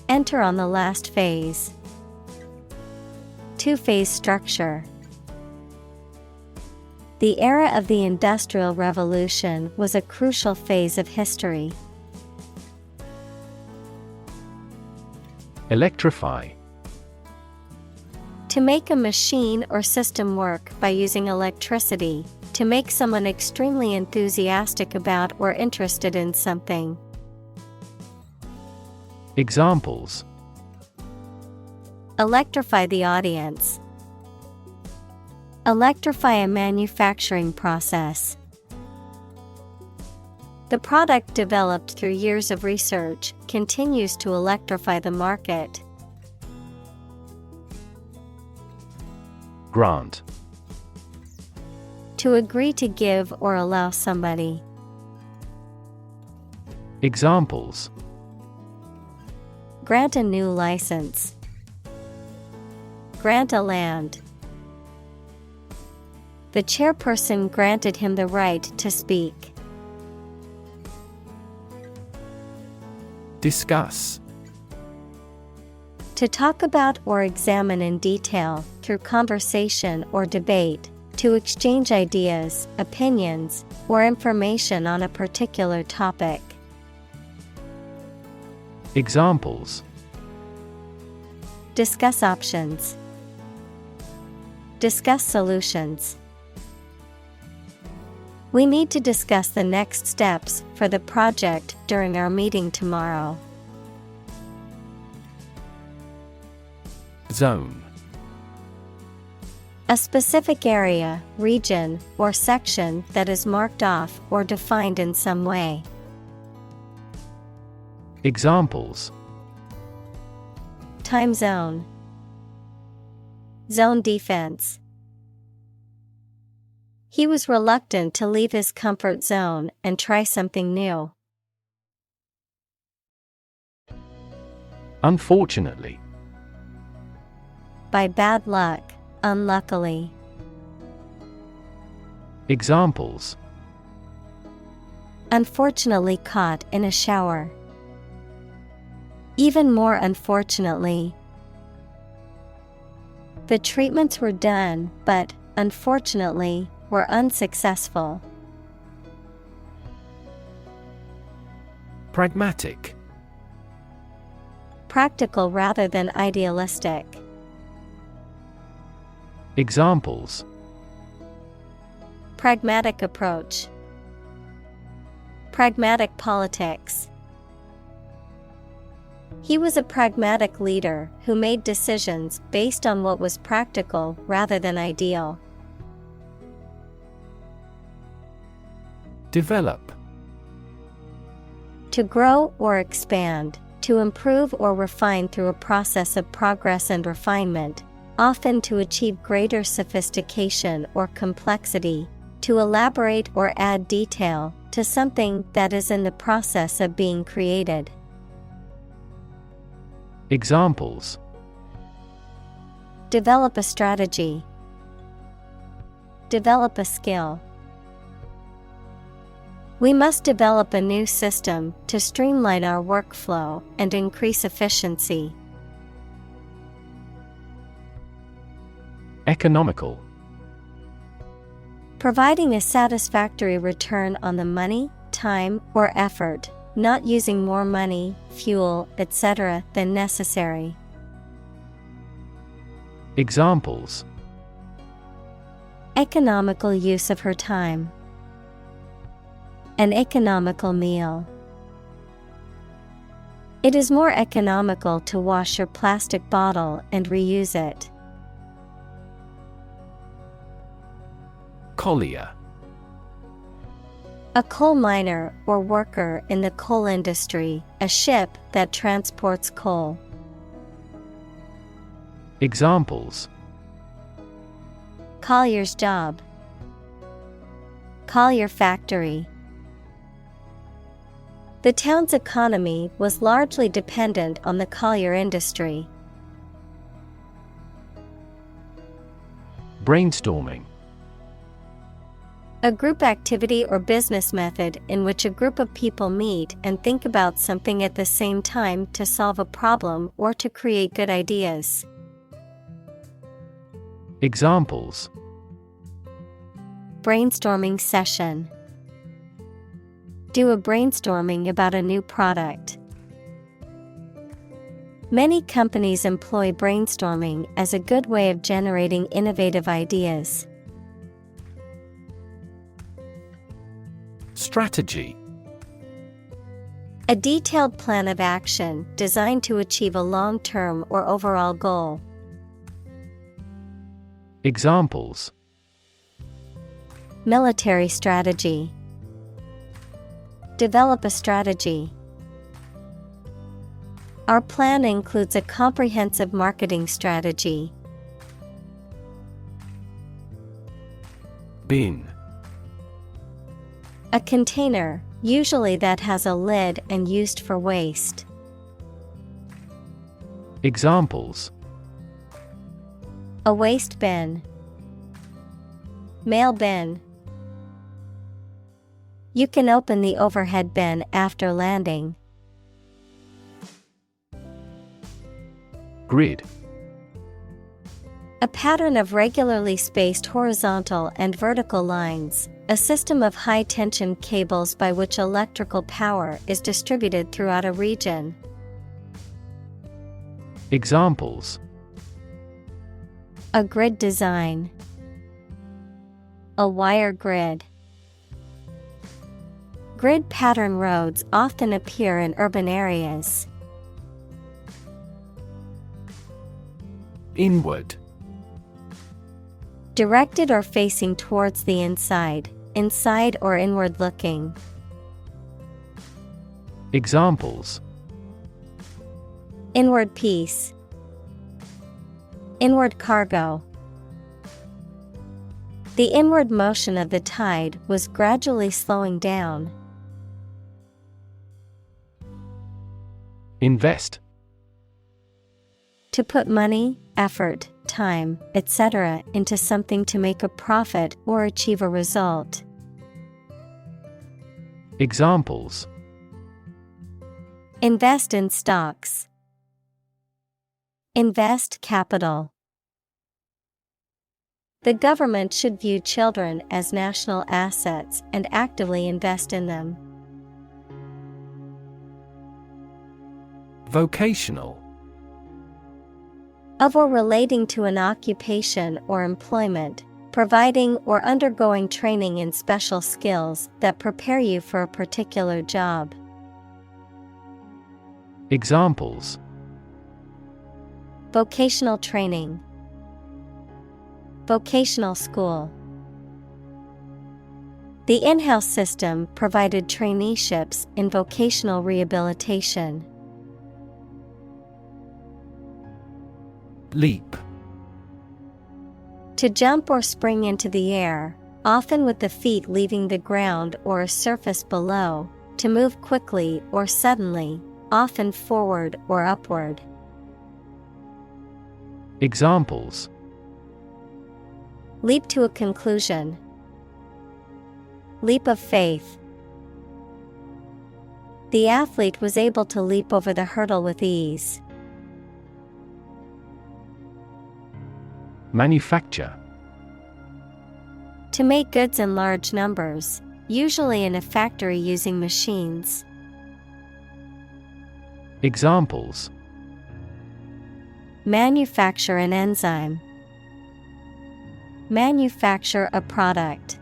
Enter on the last phase. Two-phase structure. The era of the Industrial Revolution was a crucial phase of history. Electrify. To make a machine or system work by using electricity, to make someone extremely enthusiastic about or interested in something. Examples: electrify the audience, electrify a manufacturing process. The product developed through years of research continues to electrify the market. Grant. To agree to give or allow somebody. Examples: grant a new license, grant a land. The chairperson granted him the right to speak. Discuss. To talk about or examine in detail, through conversation or debate, to exchange ideas, opinions, or information on a particular topic. Examples: discuss options, discuss solutions. We need to discuss the next steps for the project during our meeting tomorrow. Zone. A specific area, region, or section that is marked off or defined in some way. Examples: time zone, zone defense. He was reluctant to leave his comfort zone and try something new. Unfortunately. By bad luck, unluckily. Examples: unfortunately caught in a shower. Even more unfortunately. The treatments were done, but, unfortunately, were unsuccessful. Pragmatic. Practical rather than idealistic. Examples: pragmatic approach, pragmatic politics. He was a pragmatic leader who made decisions based on what was practical rather than ideal. Develop. To grow or expand, to improve or refine through a process of progress and refinement, often to achieve greater sophistication or complexity, to elaborate or add detail to something that is in the process of being created. Examples: develop a strategy, develop a skill. We must develop a new system to streamline our workflow and increase efficiency. Economical. Providing a satisfactory return on the money, time, or effort, not using more money, fuel, etc. than necessary. Examples: economical use of her time, an economical meal. It is more economical to wash your plastic bottle and reuse it. Collier. A coal miner or worker in the coal industry, a ship that transports coal. Examples: collier's job, collier factory. The town's economy was largely dependent on the collier industry. Brainstorming. A group activity or business method in which a group of people meet and think about something at the same time to solve a problem or to create good ideas. Examples: brainstorming session. Do a brainstorming about a new product. Many companies employ brainstorming as a good way of generating innovative ideas. Strategy. A detailed plan of action designed to achieve a long-term or overall goal. Examples: Military strategy. Develop a strategy. Our plan includes a comprehensive marketing strategy. Bin. A container, usually that has a lid and used for waste. Examples: A waste bin. Mail bin. You can open the overhead bin after landing. Grid. A pattern of regularly spaced horizontal and vertical lines, a system of high-tension cables by which electrical power is distributed throughout a region. Examples: A grid design. A wire grid. Grid pattern roads often appear in urban areas. Inward. Directed or facing towards the inside, inside or inward looking. Examples: Inward piece. Inward cargo. The inward motion of the tide was gradually slowing down. Invest. To put money, effort, time, etc. into something to make a profit or achieve a result. Examples: Invest in stocks. Invest capital. The government should view children as national assets and actively invest in them. Vocational. Of or relating to an occupation or employment, providing or undergoing training in special skills that prepare you for a particular job. Examples: Vocational training. Vocational school. The in-house system provided traineeships in vocational rehabilitation. Leap. To jump or spring into the air, often with the feet leaving the ground or a surface below, to move quickly or suddenly, often forward or upward. Examples: Leap to a conclusion. Leap of faith. The athlete was able to leap over the hurdle with ease. Manufacture. To make goods in large numbers, usually in a factory using machines. Examples: Manufacture an enzyme. Manufacture a product.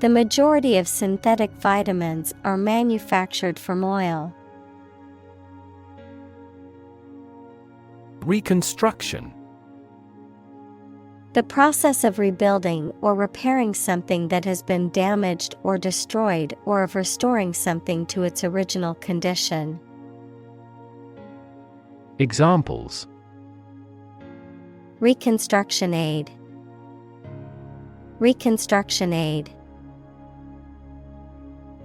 The majority of synthetic vitamins are manufactured from oil. Reconstruction. The process of rebuilding or repairing something that has been damaged or destroyed, or of restoring something to its original condition. Examples: Reconstruction aid. Reconstruction aid.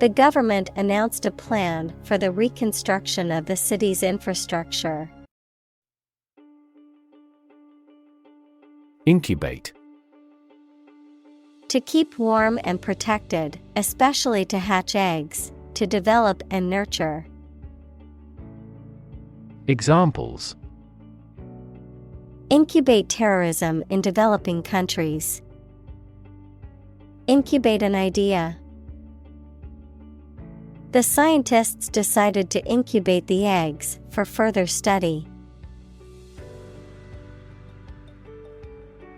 The government announced a plan for the reconstruction of the city's infrastructure. Incubate. To keep warm and protected, especially to hatch eggs, to develop and nurture. Examples: Incubate terrorism in developing countries. Incubate an idea. The scientists decided to incubate the eggs for further study.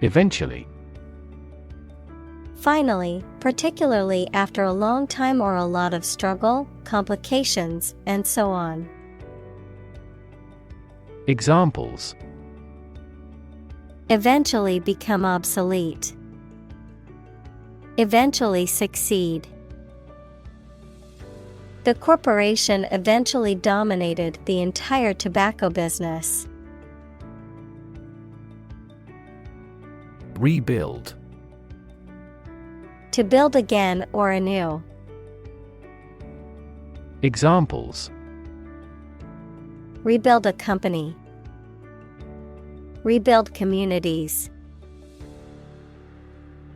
Eventually. Finally, particularly after a long time or a lot of struggle, complications, and so on. Examples: Eventually become obsolete. Eventually succeed. The corporation eventually dominated the entire tobacco business. Rebuild. To build again or anew. Examples: Rebuild a company. Rebuild communities.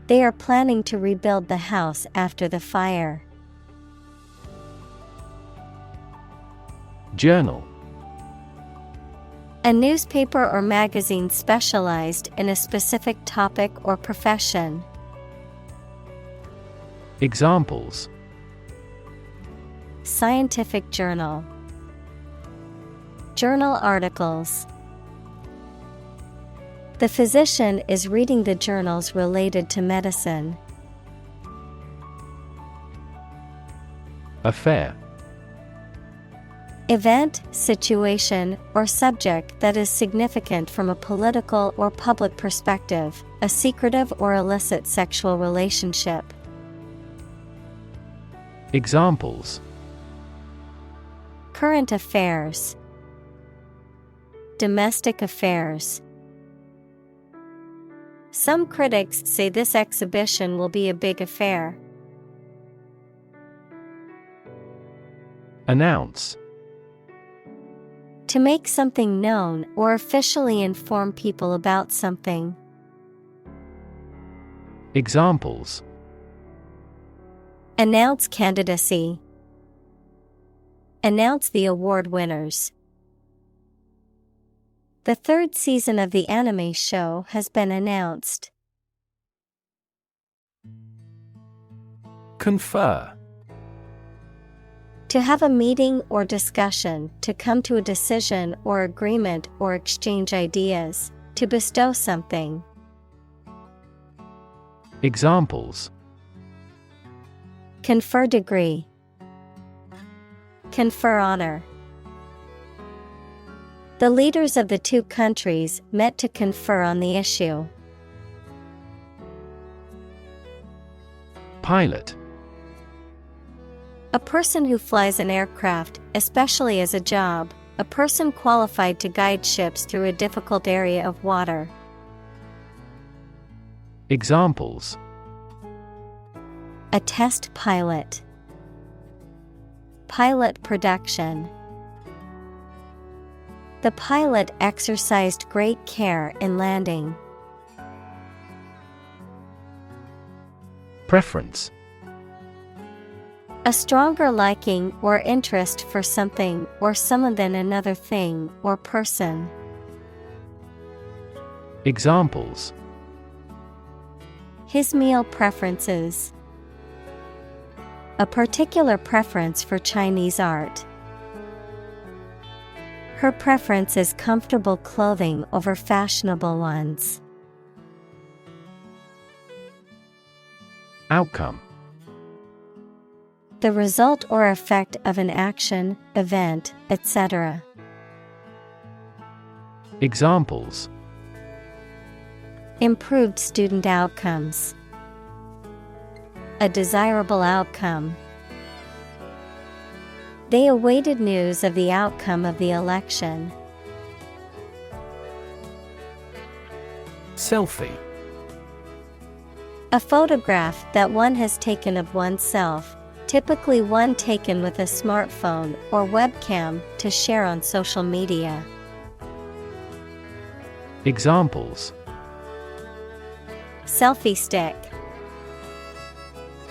They are planning to rebuild the house after the fire. Journal. A newspaper or magazine specialized in a specific topic or profession. Examples: Scientific journal. Journal articles. The physician is reading the journals related to medicine. Affair. Event, situation, or subject that is significant from a political or public perspective, a secretive or illicit sexual relationship. Examples: Current affairs. Domestic affairs. Some critics say this exhibition will be a big affair. Announce. To make something known or officially inform people about something. Examples: Announce candidacy. Announce the award winners. The third season of the anime show has been announced. Confer. To have a meeting or discussion, to come to a decision or agreement or exchange ideas, to bestow something. Examples: Confer degree. Confer honor. The leaders of the two countries met to confer on the issue. Pilot. A person who flies an aircraft, especially as a job, a person qualified to guide ships through a difficult area of water. Examples: A test pilot. Pilot production. The pilot exercised great care in landing. Preference. A stronger liking or interest for something or someone than another thing or person. Examples: His meal preferences. A particular preference for Chinese art. Her preference is comfortable clothing over fashionable ones. Outcome. The result or effect of an action, event, etc. Examples: Improved student outcomes. A desirable outcome. They awaited news of the outcome of the election. Selfie. A photograph that one has taken of oneself, typically one taken with a smartphone or webcam to share on social media. Examples: Selfie stick.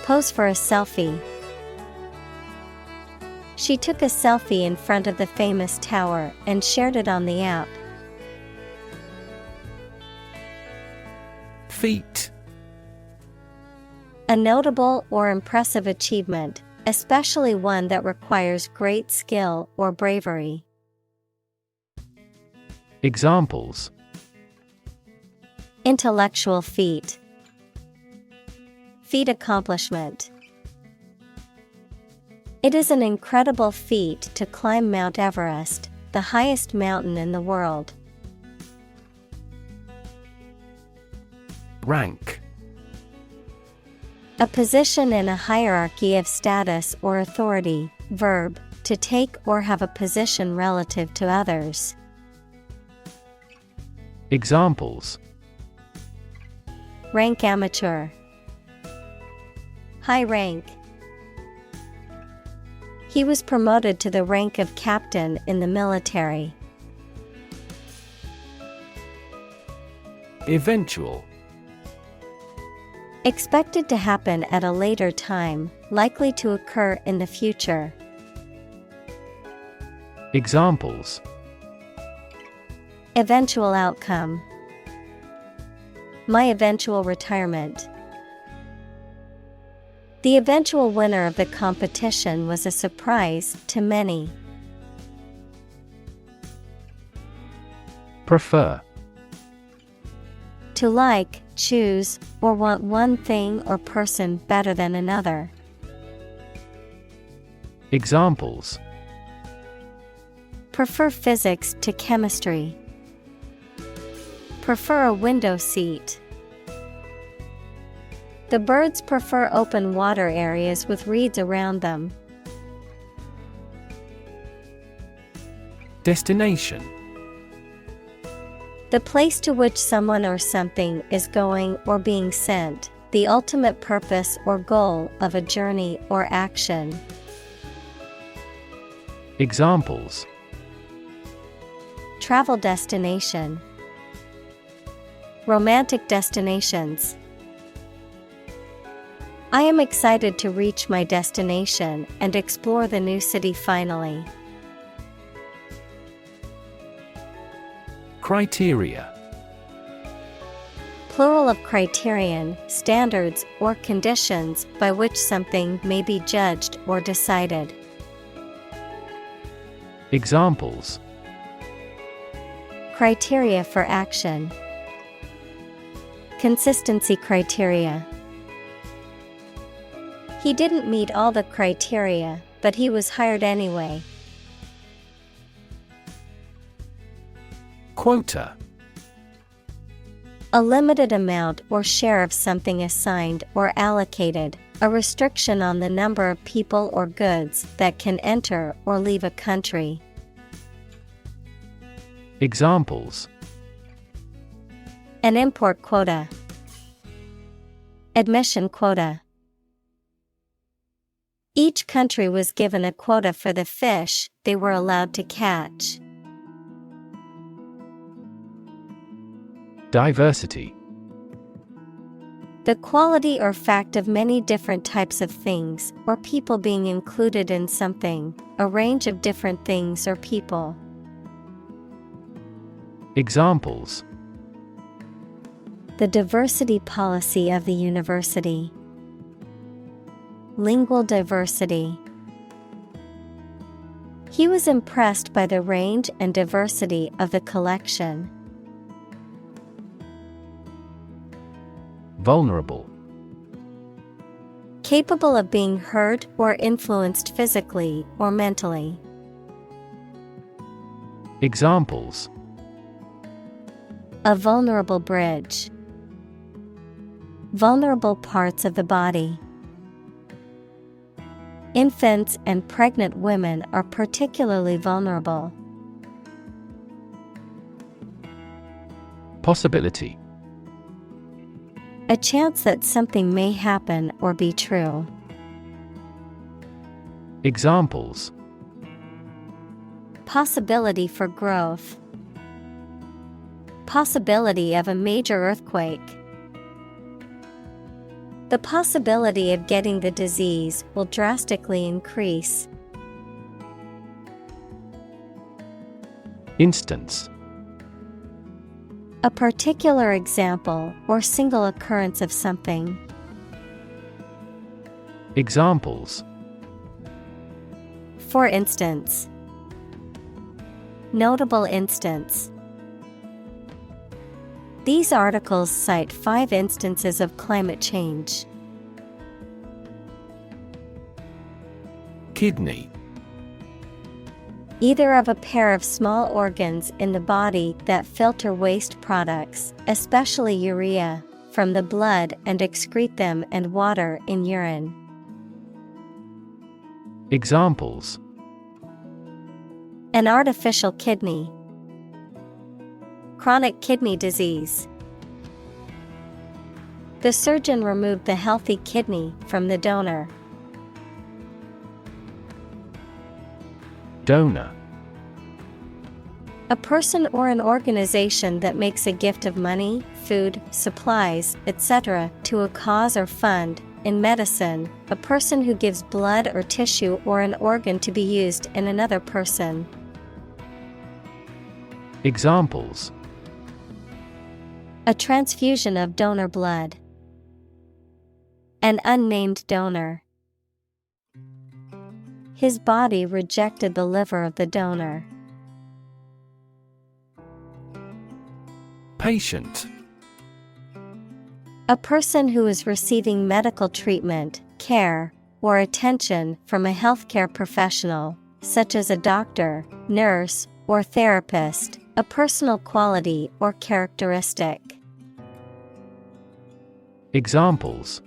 Pose for a selfie. She took a selfie in front of the famous tower and shared it on the app. Feat. A notable or impressive achievement, especially one that requires great skill or bravery. Examples: Intellectual feat. Feat accomplishment. It is an incredible feat to climb Mount Everest, the highest mountain in the world. Rank. A position in a hierarchy of status or authority. Verb, to take or have a position relative to others. Examples: Rank amateur. High rank. He was promoted to the rank of captain in the military. Eventual. Expected to happen at a later time, likely to occur in the future. Examples: Eventual outcome. My eventual retirement. The eventual winner of the competition was a surprise to many. Prefer. To like, choose, or want one thing or person better than another. Examples: Prefer physics to chemistry. Prefer a window seat. The birds prefer open water areas with reeds around them. Destination. The place to which someone or something is going or being sent, the ultimate purpose or goal of a journey or action. Examples: Travel destination. Romantic destinations. I am excited to reach my destination and explore the new city finally. Criteria. Plural of criterion, standards, or conditions by which something may be judged or decided. Examples: Criteria for action. Consistency criteria. He didn't meet all the criteria, but he was hired anyway. Quota. A limited amount or share of something assigned or allocated, a restriction on the number of people or goods that can enter or leave a country. Examples: An import quota. Admission quota. Each country was given a quota for the fish they were allowed to catch. Diversity. The quality or fact of many different types of things or people being included in something, a range of different things or people. Examples: The diversity policy of the university. Lingual diversity. He was impressed by the range and diversity of the collection. Vulnerable. Capable of being hurt or influenced physically or mentally. Examples: A vulnerable bridge. Vulnerable parts of the body. Infants and pregnant women are particularly vulnerable. Possibility. A chance that something may happen or be true. Examples: Possibility for growth. Possibility of a major earthquake. The possibility of getting the disease will drastically increase. Instance. A particular example or single occurrence of something. Examples: For instance. Notable instance. These articles cite 5 instances of climate change. Kidney. Either of a pair of small organs in the body that filter waste products, especially urea, from the blood and excrete them and water in urine. Examples: An artificial kidney. Chronic kidney disease. The surgeon removed the healthy kidney from the donor. Donor. A person or an organization that makes a gift of money, food, supplies, etc. to a cause or fund. In medicine, a person who gives blood or tissue or an organ to be used in another person. Examples: A transfusion of donor blood. An unnamed donor. His body rejected the liver of the donor. Patient. A person who is receiving medical treatment, care, or attention from a healthcare professional, such as a doctor, nurse, or therapist, a personal quality or characteristic. Examples: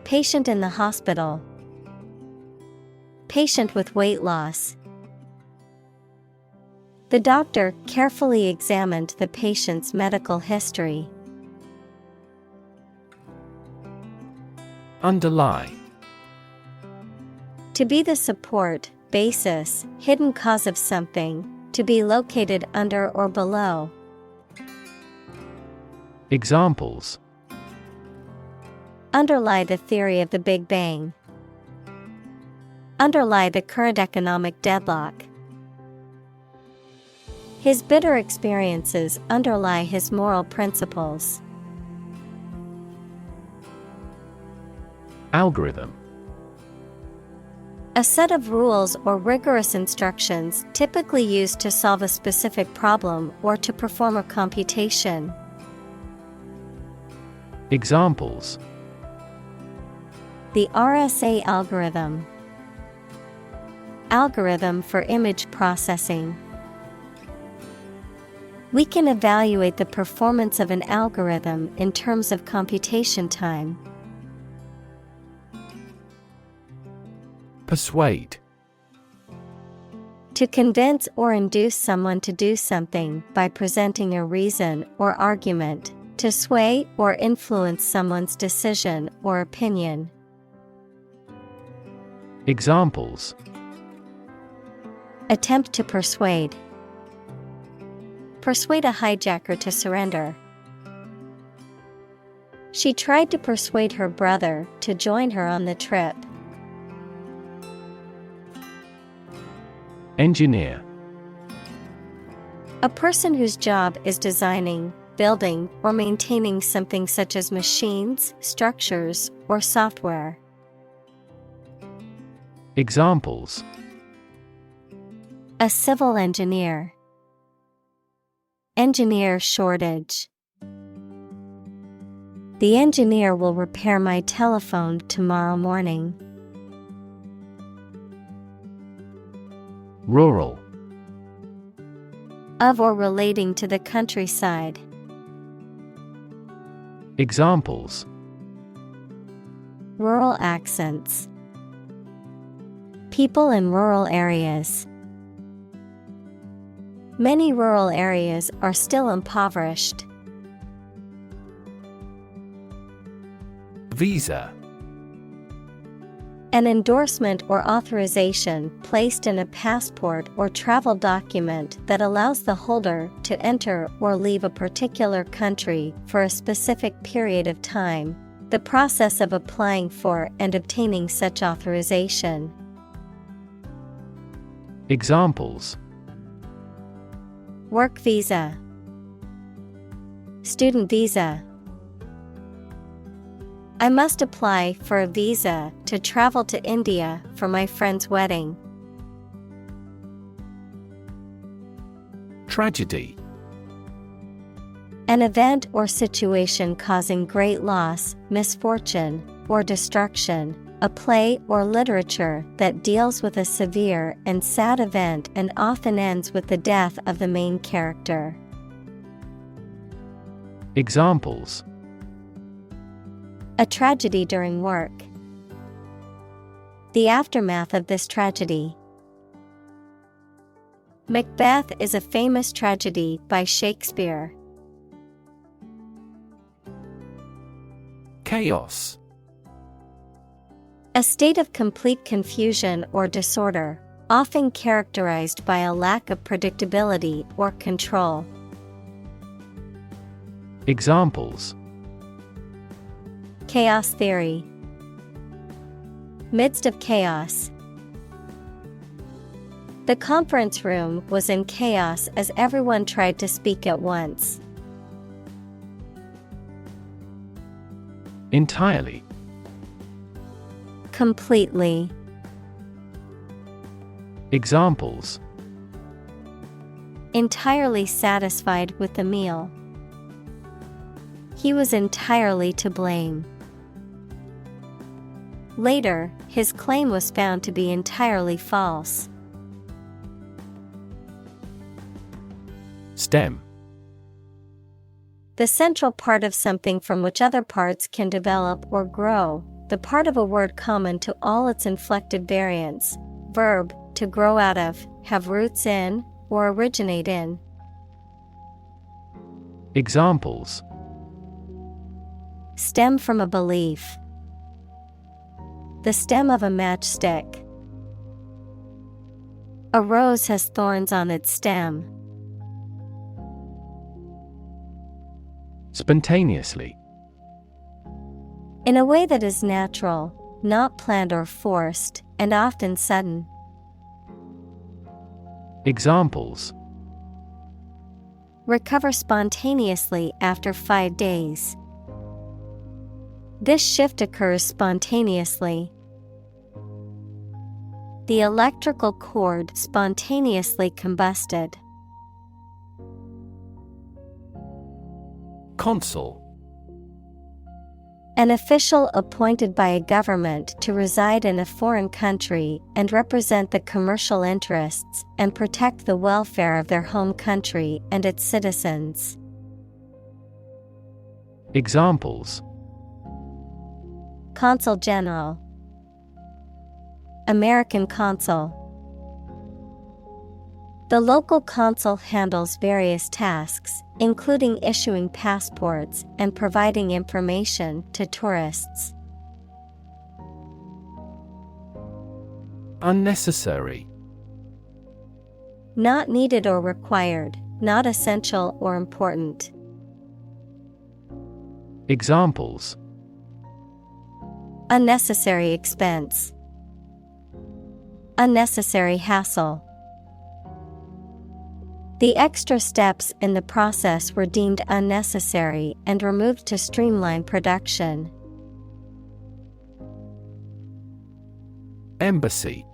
Patient in the hospital. Patient with weight loss. The doctor carefully examined the patient's medical history. Underlie. To be the support, basis, hidden cause of something, to be located under or below. Examples: Underlie the theory of the Big Bang. Underlie the current economic deadlock. His bitter experiences underlie his moral principles. Algorithm. A set of rules or rigorous instructions typically used to solve a specific problem or to perform a computation. Examples: The RSA algorithm. Algorithm for image processing. We can evaluate the performance of an algorithm in terms of computation time. Persuade. To convince or induce someone to do something by presenting a reason or argument, to sway or influence someone's decision or opinion. Examples: Attempt to persuade. Persuade a hijacker to surrender. She tried to persuade her brother to join her on the trip. Engineer. A person whose job is designing, building, or maintaining something such as machines, structures, or software. Examples: A civil engineer. Engineer shortage. The engineer will repair my telephone tomorrow morning. Rural. Of or relating to the countryside. Examples: Rural accents. People in rural areas. Many rural areas are still impoverished. Visa. An endorsement or authorization placed in a passport or travel document that allows the holder to enter or leave a particular country for a specific period of time. The process of applying for and obtaining such authorization. Examples: Work visa. Student visa. I must apply for a visa to travel to India for my friend's wedding. Tragedy. An event or situation causing great loss, misfortune, or destruction, a play or literature that deals with a severe and sad event and often ends with the death of the main character. Examples: A tragedy during work. The aftermath of this tragedy. Macbeth is a famous tragedy by Shakespeare. Chaos. A state of complete confusion or disorder, often characterized by a lack of predictability or control. Examples: Chaos theory. Midst of chaos. The conference room was in chaos as everyone tried to speak at once. Entirely. Completely. Examples: Entirely satisfied with the meal. He was entirely to blame. Later, his claim was found to be entirely false. Stem. The central part of something from which other parts can develop or grow, the part of a word common to all its inflected variants. Verb, to grow out of, have roots in, or originate in. Examples: Stem from a belief. The stem of a matchstick. A rose has thorns on its stem. Spontaneously. In a way that is natural, not planned or forced, and often sudden. Examples: Recover spontaneously after 5 days. This shift occurs spontaneously. The electrical cord spontaneously combusted. Consul. An official appointed by a government to reside in a foreign country and represent the commercial interests and protect the welfare of their home country and its citizens. Examples: Consul General. American Consul. The local consul handles various tasks, including issuing passports and providing information to tourists. Unnecessary. Not needed or required, not essential or important. Examples: Unnecessary expense. Unnecessary hassle. The extra steps in the process were deemed unnecessary and removed to streamline production. Embassy.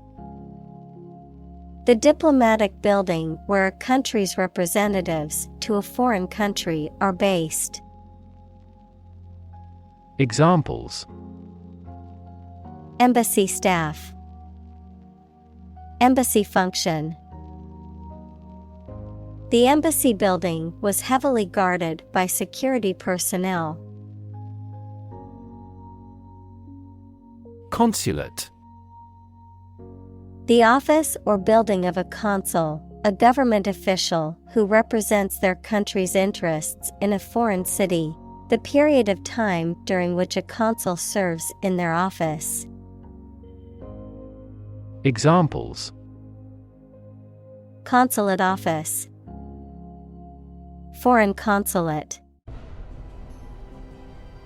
The diplomatic building where a country's representatives to a foreign country are based. Examples: Embassy staff. Embassy function. The embassy building was heavily guarded by security personnel. Consulate. The office or building of a consul, a government official who represents their country's interests in a foreign city, the period of time during which a consul serves in their office. Examples: Consulate office. Foreign consulate.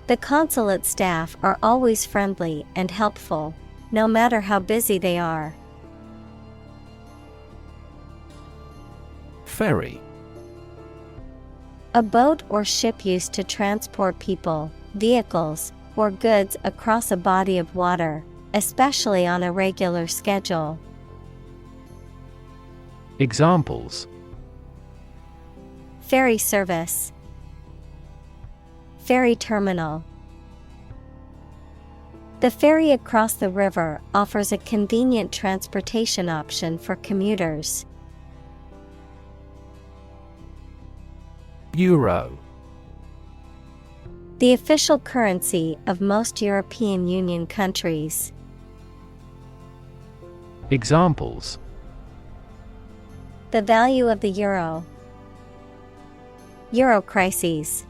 The consulate staff are always friendly and helpful, no matter how busy they are. Ferry. A boat or ship used to transport people, vehicles, or goods across a body of water, especially on a regular schedule. Examples: Ferry service. Ferry terminal. The ferry across the river offers a convenient transportation option for commuters. Euro. The official currency of most European Union countries. Examples: The value of the euro. Euro crises.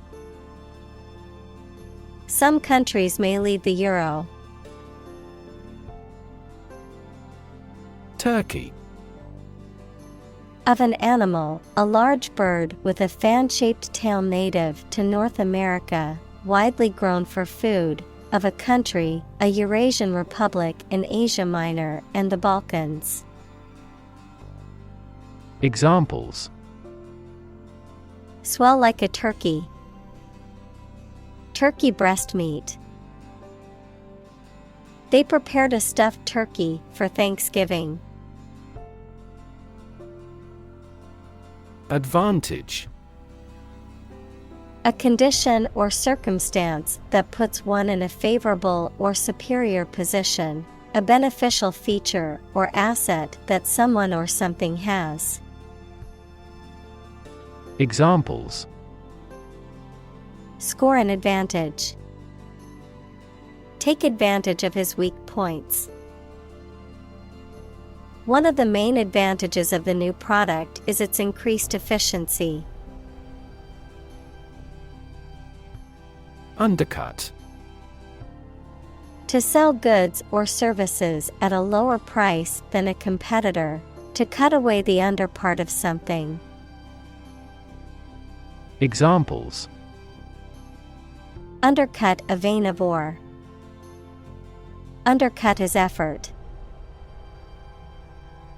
Some countries may leave the euro. Turkey. Of an animal, a large bird with a fan-shaped tail native to North America, widely grown for food. Of a country, a Eurasian republic in Asia Minor and the Balkans. Examples: Swell like a turkey. Turkey breast meat. They prepared a stuffed turkey for Thanksgiving. Advantage. A condition or circumstance that puts one in a favorable or superior position, a beneficial feature or asset that someone or something has. Examples: Score an advantage. Take advantage of his weak points. One of the main advantages of the new product is its increased efficiency. Undercut. To sell goods or services at a lower price than a competitor, to cut away the underpart of something. Examples: Undercut a vein of ore. Undercut his effort.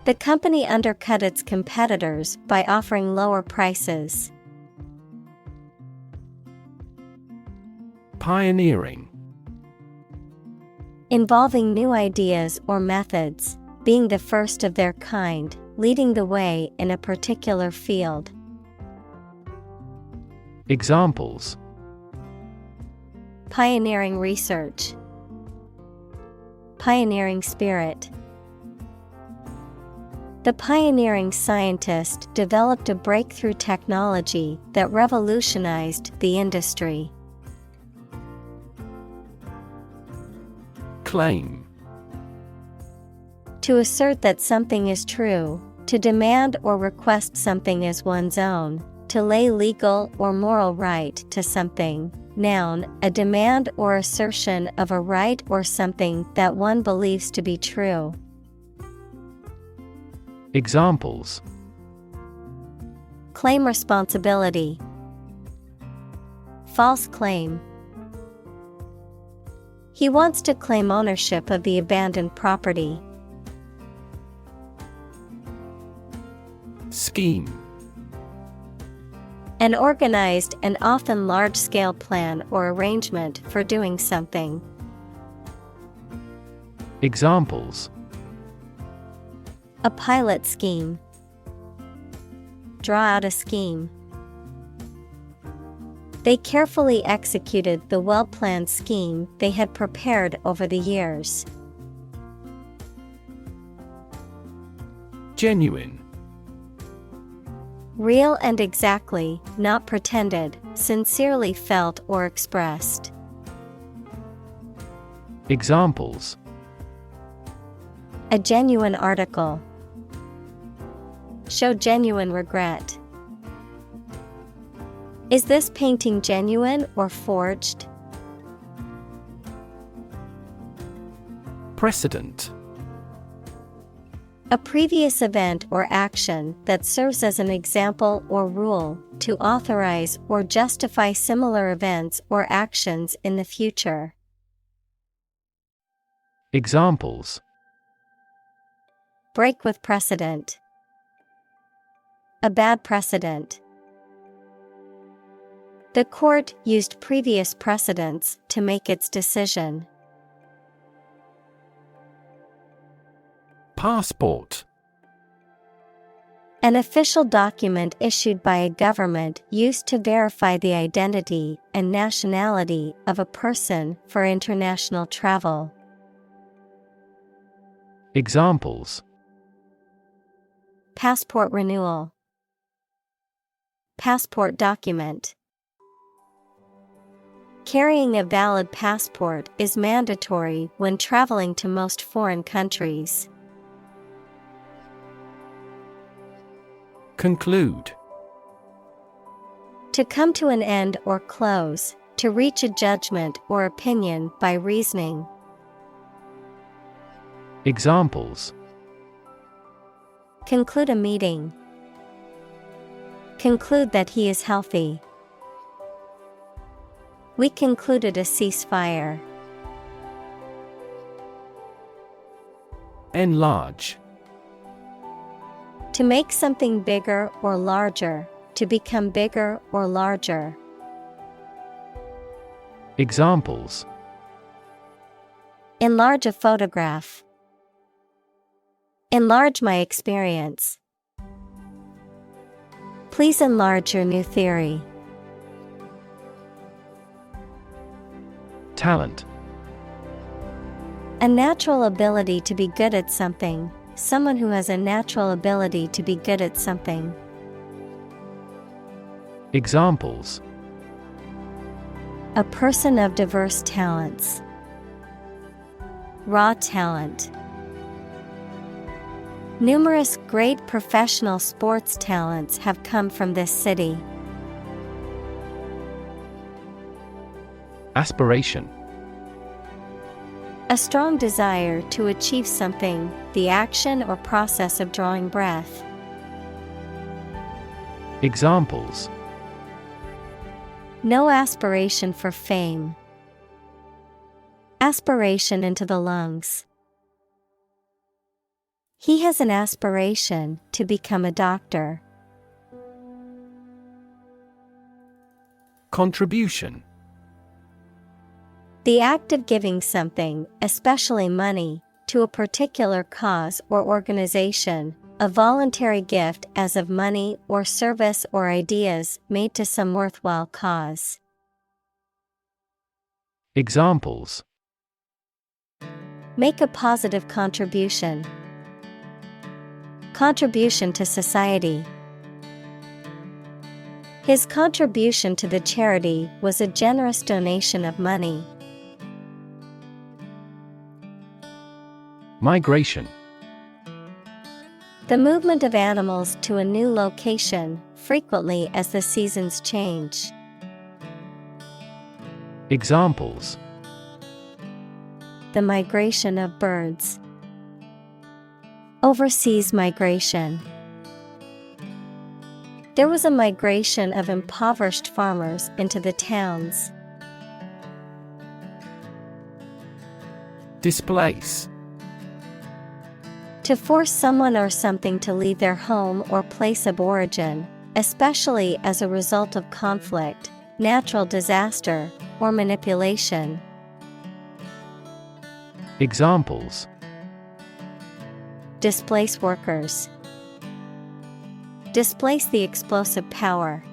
The company undercut its competitors by offering lower prices. Pioneering. Involving new ideas or methods, being the first of their kind, leading the way in a particular field. Examples: Pioneering research. Pioneering spirit. The pioneering scientist developed a breakthrough technology that revolutionized the industry. Claim. To assert that something is true, to demand or request something as one's own, to lay legal or moral right to something. Noun, a demand or assertion of a right or something that one believes to be true. Examples: Claim responsibility. False claim. He wants to claim ownership of the abandoned property. Scheme. An organized and often large-scale plan or arrangement for doing something. Examples: A pilot scheme. Draw out a scheme. They carefully executed the well-planned scheme they had prepared over the years. Genuine. Real and exactly, not pretended, sincerely felt or expressed. Examples: A genuine article. Show genuine regret. Is this painting genuine or forged? Precedent. A previous event or action that serves as an example or rule to authorize or justify similar events or actions in the future. Examples: Break with precedent. A bad precedent. The court used previous precedents to make its decision. Passport. An official document issued by a government used to verify the identity and nationality of a person for international travel. Examples: passport renewal, passport document. Carrying a valid passport is mandatory when traveling to most foreign countries. Conclude. To come to an end or close, to reach a judgment or opinion by reasoning. Examples: Conclude a meeting. Conclude that he is healthy. We concluded a ceasefire. Enlarge. To make something bigger or larger, to become bigger or larger. Examples: Enlarge a photograph. Enlarge my experience. Please enlarge your new theory. Talent. A natural ability to be good at something. Someone who has a natural ability to be good at something. Examples: A person of diverse talents. Raw talent. Numerous great professional sports talents have come from this city. Aspiration. A strong desire to achieve something, the action or process of drawing breath. Examples: No aspiration for fame. Aspiration into the lungs. He has an aspiration to become a doctor. Contribution. The act of giving something, especially money, to a particular cause or organization, a voluntary gift as of money or service or ideas made to some worthwhile cause. Examples: Make a positive contribution. Contribution to society. His contribution to the charity was a generous donation of money. Migration. The movement of animals to a new location, frequently as the seasons change. Examples: The migration of birds. Overseas migration. There was a migration of impoverished farmers into the towns. Displace. To force someone or something to leave their home or place of origin, especially as a result of conflict, natural disaster, or manipulation. Examples: Displace workers. Displace the explosive power.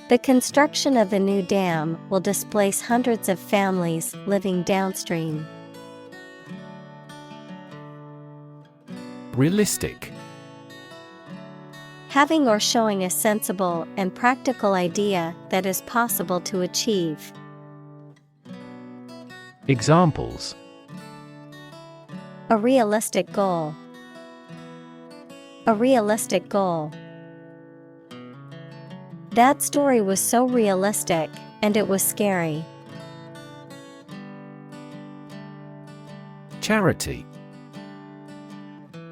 The construction of the new dam will displace hundreds of families living downstream. Realistic. Having or showing a sensible and practical idea that is possible to achieve. Examples: A realistic goal. A realistic goal. That story was so realistic, and it was scary. Charity.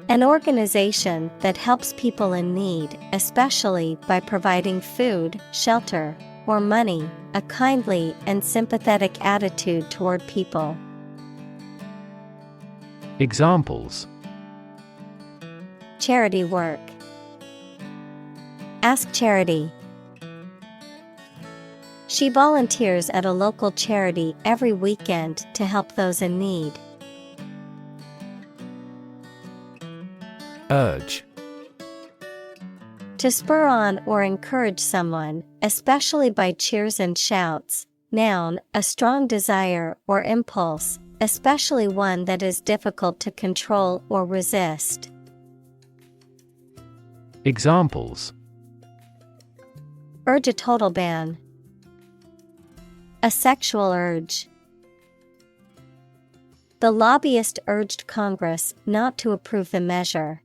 An organization that helps people in need, especially by providing food, shelter, or money, a kindly and sympathetic attitude toward people. Examples: Charity work. Ask charity. She volunteers at a local charity every weekend to help those in need. Urge. To spur on or encourage someone, especially by cheers and shouts. Noun, a strong desire or impulse, especially one that is difficult to control or resist. Examples: Urge a total ban. A sexual urge. The lobbyist urged Congress not to approve the measure.